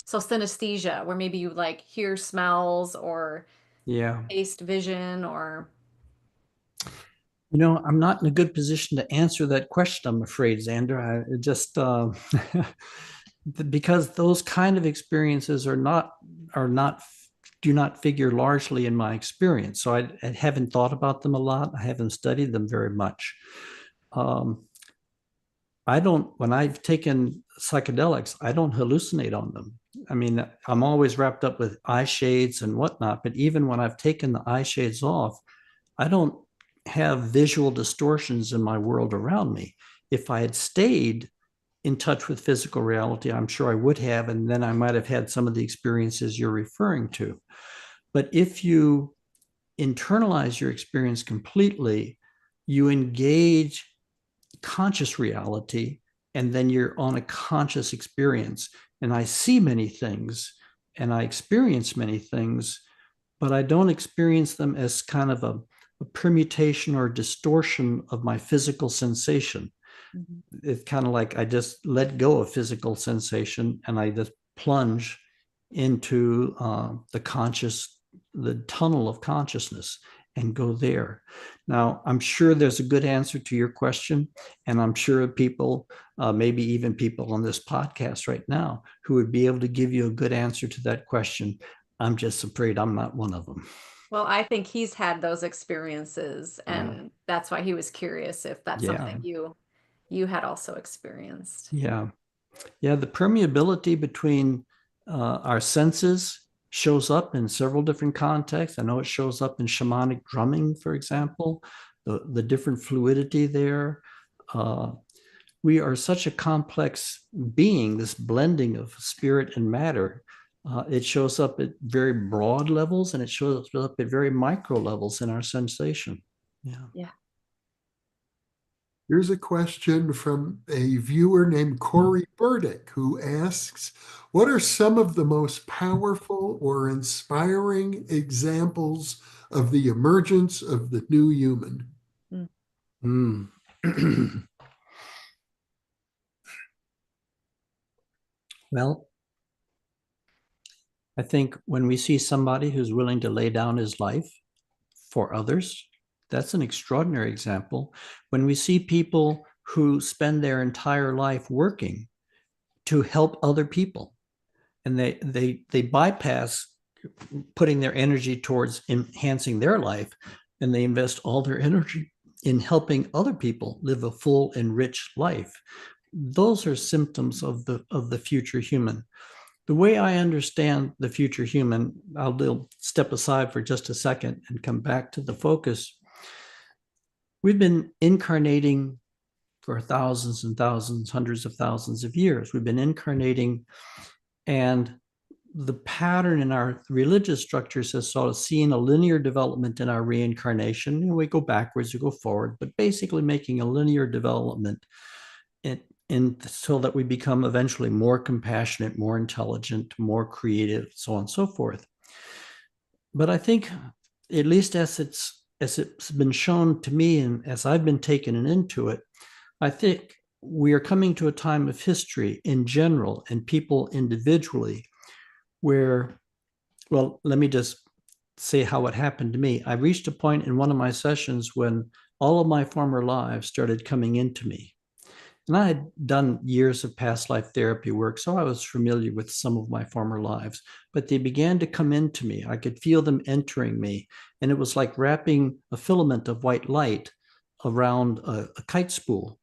Speaker 2: So synesthesia, where maybe you like hear smells or
Speaker 3: Yeah.
Speaker 2: taste vision or
Speaker 3: I'm not in a good position to answer that question, I'm afraid, Xander. I just because those kind of experiences are not do not figure largely in my experience. So I haven't thought about them a lot. I haven't studied them very much. I don't, when I've taken psychedelics, I don't hallucinate on them. I mean, I'm always wrapped up with eye shades and whatnot, but even when I've taken the eye shades off, I don't have visual distortions in my world around me. If I had stayed in touch with physical reality, I'm sure I would have, and then I might have had some of the experiences you're referring to. But if you internalize your experience completely, you engage conscious reality, and then you're on a conscious experience. And I see many things and I experience many things, but I don't experience them as kind of a permutation or distortion of my physical sensation.
Speaker 2: Mhm.
Speaker 3: It's kind of like I just let go of physical sensation and I just plunge into the tunnel of consciousness and go there. Now, I'm sure there's a good answer to your question, and I'm sure people, maybe even people on this podcast right now, who would be able to give you a good answer to that question. I'm just afraid I'm not one of them.
Speaker 2: well, I think he's had those experiences,
Speaker 3: Yeah.
Speaker 2: and that's why he was curious if that's
Speaker 3: Yeah.
Speaker 2: something you had also experienced.
Speaker 3: Yeah. Yeah, the permeability between our senses shows up in several different contexts. I know it shows up in shamanic drumming, for example, the different fluidity there. Uh, we are such a complex being, this blending of spirit and matter. It shows up at very broad levels and it shows up at very micro levels in our sensation. Yeah.
Speaker 2: Yeah.
Speaker 1: Here's a question from a viewer named Corey Burdick who asks, what are some of the most powerful or inspiring examples of the emergence of the new human?
Speaker 3: Mm. Well, I think when we see somebody who's willing to lay down his life for others, that's an extraordinary example. When we see people who spend their entire life working to help other people, and they bypass putting their energy towards enhancing their life, and they invest all their energy in helping other people live a full and rich life. Those are symptoms of the future human. The way I understand the future human, I'll step aside for just a second and come back to the focus. We've been incarnating for thousands and thousands, hundreds of thousands of years. We've been incarnating, and the pattern in our religious structures has sort of seen a linear development in our reincarnation. We go backwards, we go forward, but basically making a linear development so that we become eventually more compassionate, more intelligent, more creative, so on and so forth. But I think, at least as it's been shown to me and as I've been taken into it, I think we are coming to a time of history in general and people individually where, well, let me just say how it happened to me. I reached a point in one of my sessions when all of my former lives started coming into me. And I had done years of past life therapy work, so I was familiar with some of my former lives, but they began to come into me. I could feel them entering me. And it was like wrapping a filament of white light around a kite spool.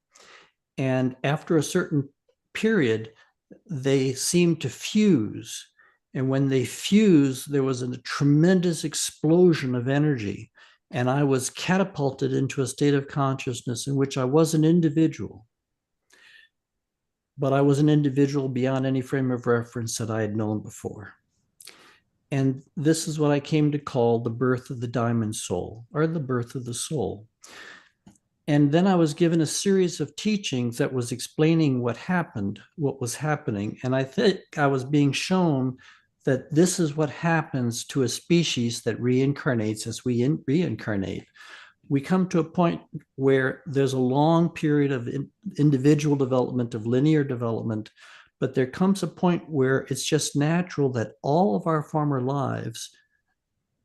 Speaker 3: And after a certain period, they seemed to fuse. And when they fused, there was a tremendous explosion of energy. And I was catapulted into a state of consciousness in which I was an individual. But I was an individual beyond any frame of reference that I had known before. And this is what I came to call the birth of the diamond soul, or the birth of the soul. And then I was given a series of teachings that was explaining what happened, what was happening. And I think I was being shown that this is what happens to a species that reincarnates as we reincarnate. We come to a point where there's a long period of individual development, of linear development, but there comes a point where it's just natural that all of our former lives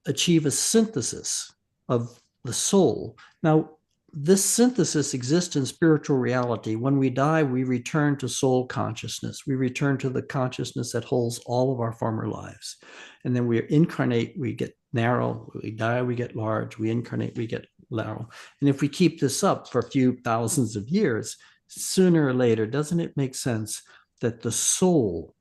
Speaker 3: achieve a synthesis of the soul. Now, this synthesis exists in spiritual reality. When we die, we return to soul consciousness. We return to the consciousness that holds all of our former lives. And then we incarnate, we get narrow. We die, we get large. We incarnate, we get narrow. And if we keep this up for a few thousands of years, sooner or later, doesn't it make sense that the soul,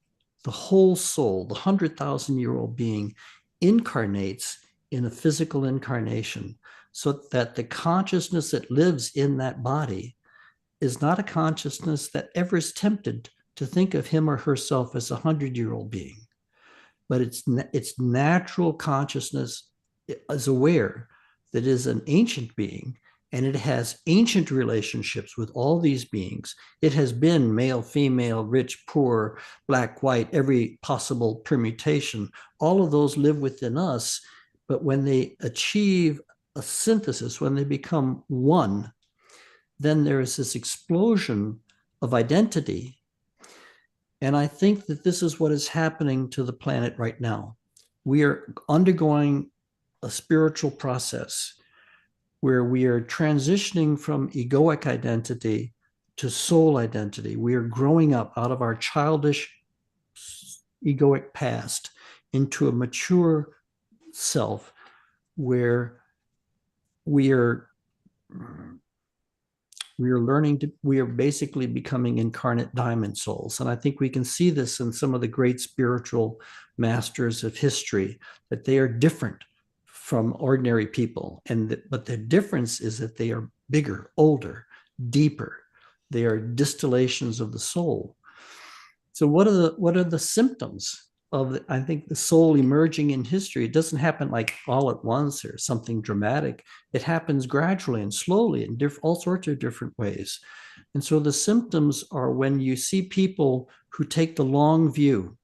Speaker 3: the whole soul, the 100,000-year-old being incarnates in a physical incarnation, so that the consciousness that lives in that body is not a consciousness that ever is tempted to think of him or herself as a 100-year-old being, but it's natural consciousness is aware that it is an ancient being, and it has ancient relationships with all these beings. It has been male, female, rich, poor, black, white, every possible permutation. All of those live within us, but when they achieve a synthesis, when they become one, then there is this explosion of identity. And I think that this is what is happening to the planet right now. We are undergoing a spiritual process where we are transitioning from egoic identity to soul identity. We are growing up out of our childish egoic past into a mature self where we are learning to, we are basically becoming incarnate diamond souls. And I think we can see this in some of the great spiritual masters of history, that they are different from ordinary people. But the difference is that they are bigger, older, deeper. They are distillations of the soul. So what are the symptoms of, I think, the soul emerging in history? It doesn't happen like all at once or something dramatic. It happens gradually and slowly in all sorts of different ways. And so the symptoms are when you see people who take the long view,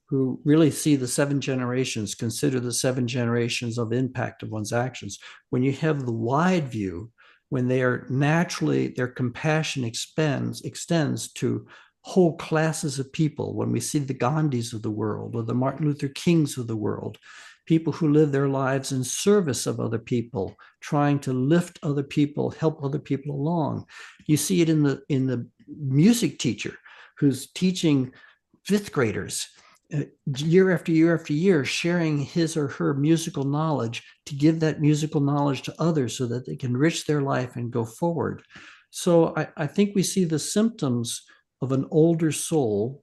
Speaker 3: who really see the 7 generations, consider the 7 generations of impact of one's actions. When you have the wide view, when they are naturally, their compassion extends to whole classes of people, when we see the Gandhis of the world or the Martin Luther Kings of the world, people who live their lives in service of other people, trying to lift other people, help other people along. You see it in the music teacher who's teaching 5th graders year after year after year, sharing his or her musical knowledge to give that musical knowledge to others so that they can enrich their life and go forward. So I think we see the symptoms of an older soul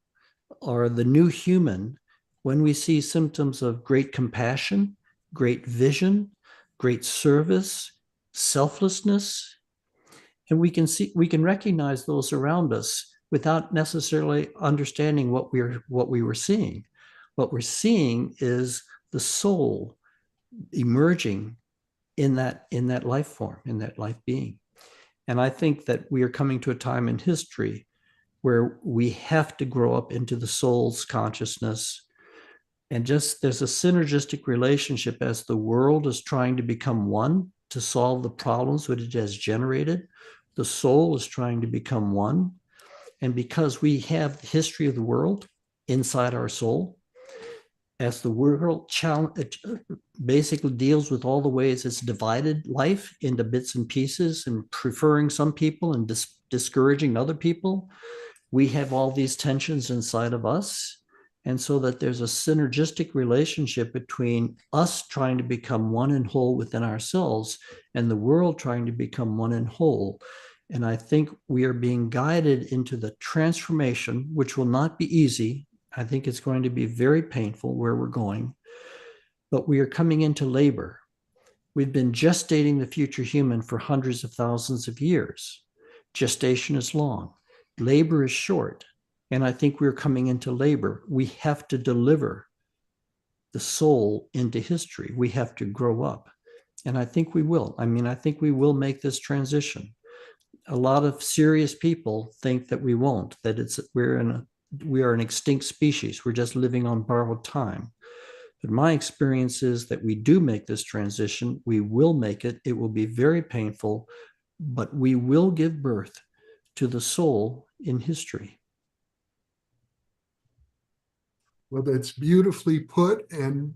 Speaker 3: or the new human when we see symptoms of great compassion, great vision, great service, selflessness. And we can recognize those around us without necessarily understanding what we were seeing. What we're seeing is the soul emerging in that life form, in that life being. And I think that we are coming to a time in history where we have to grow up into the soul's consciousness. And just there's a synergistic relationship as the world is trying to become one to solve the problems that it has generated. The soul is trying to become one. And because we have the history of the world inside our soul, as the world basically deals with all the ways it's divided life into bits and pieces and preferring some people and discouraging other people, we have all these tensions inside of us. And so that there's a synergistic relationship between us trying to become one and whole within ourselves and the world trying to become one and whole. And I think we are being guided into the transformation, which will not be easy. I think it's going to be very painful where we're going, but we are coming into labor. We've been gestating the future human for hundreds of thousands of years. Gestation is long, labor is short. And I think we're coming into labor. We have to deliver the soul into history. We have to grow up. And I think we will. I mean, I think we will make this transition. A lot of serious people think that we won't, that we are an extinct species. We're just living on borrowed time. But my experience is that we do make this transition. We will make it. It will be very painful, but we will give birth to the soul in history.
Speaker 1: Well, that's beautifully put, and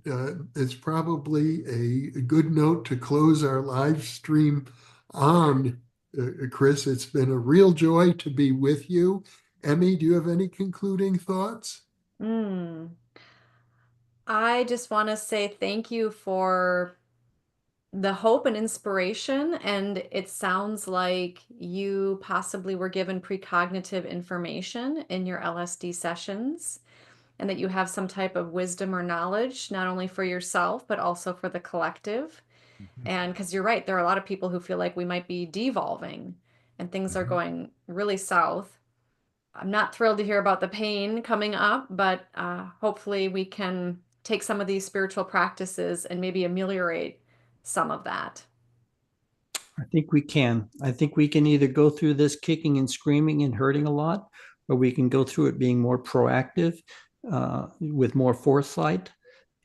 Speaker 1: it's probably a good note to close our live stream on. Chris, it's been a real joy to be with you. Emmy, do you have any concluding thoughts?
Speaker 2: Mm. I just want to say thank you for the hope and inspiration. And it sounds like you possibly were given precognitive information in your LSD sessions, and that you have some type of wisdom or knowledge, not only for yourself, but also for the collective. And because you're right, there are a lot of people who feel like we might be devolving and things are going really south. I'm not thrilled to hear about the pain coming up, but hopefully we can take some of these spiritual practices and maybe ameliorate some of that.
Speaker 3: I think we can. I think we can either go through this kicking and screaming and hurting a lot, or we can go through it being more proactive, with more foresight,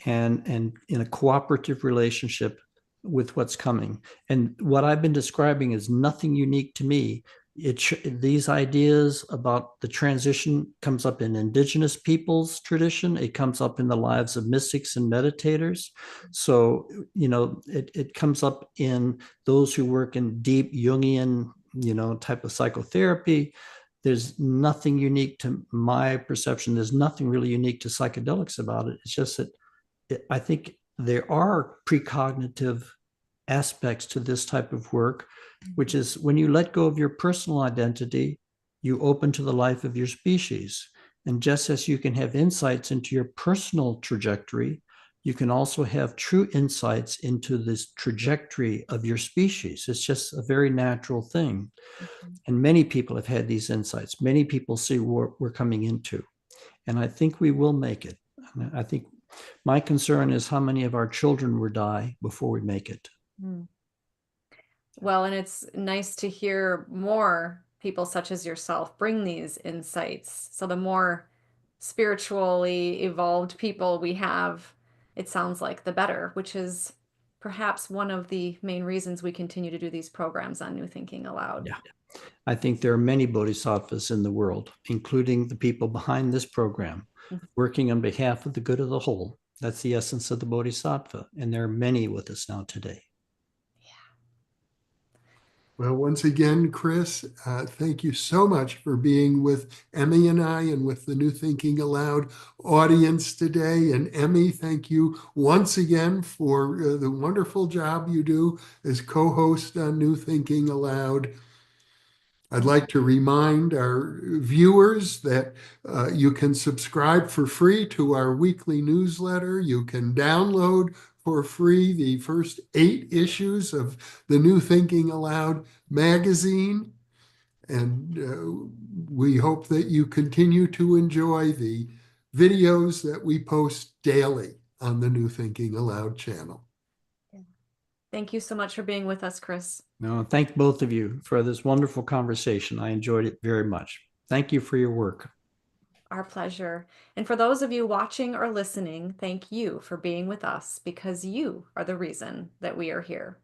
Speaker 3: and in a cooperative relationship with what's coming. And what I've been describing is nothing unique to me. These ideas about the transition comes up in indigenous peoples' tradition. It comes up in the lives of mystics and meditators. So, it comes up in those who work in deep Jungian, type of psychotherapy. There's nothing unique to my perception. There's nothing really unique to psychedelics about it. It's just that I think there are precognitive aspects to this type of work, which is when you let go of your personal identity, you open to the life of your species. And just as you can have insights into your personal trajectory, you can also have true insights into this trajectory of your species. It's just a very natural thing. And many people have had these insights. Many people see what we're coming into. And I think we will make it. I think my concern is how many of our children will die before we make it.
Speaker 2: Mm. Well, and it's nice to hear more people such as yourself bring these insights. So the more spiritually evolved people we have, it sounds like the better, which is perhaps one of the main reasons we continue to do these programs on New Thinking Aloud.
Speaker 3: Yeah. I think there are many bodhisattvas in the world, including the people behind this program, working on behalf of the good of the whole. That's the essence of the bodhisattva. And there are many with us now today.
Speaker 1: Well, once again, Chris, thank you so much for being with Emmy and I and with the New Thinking Aloud audience today. And Emmy, thank you once again for the wonderful job you do as co-host on New Thinking Aloud. I'd like to remind our viewers that you can subscribe for free to our weekly newsletter. You can download for free the first 8 issues of the New Thinking Aloud magazine. And we hope that you continue to enjoy the videos that we post daily on the New Thinking Aloud channel.
Speaker 2: Thank you so much for being with us, Chris.
Speaker 3: No, thank both of you for this wonderful conversation. I enjoyed it very much. Thank you for your work.
Speaker 2: Our pleasure. And for those of you watching or listening, thank you for being with us, because you are the reason that we are here.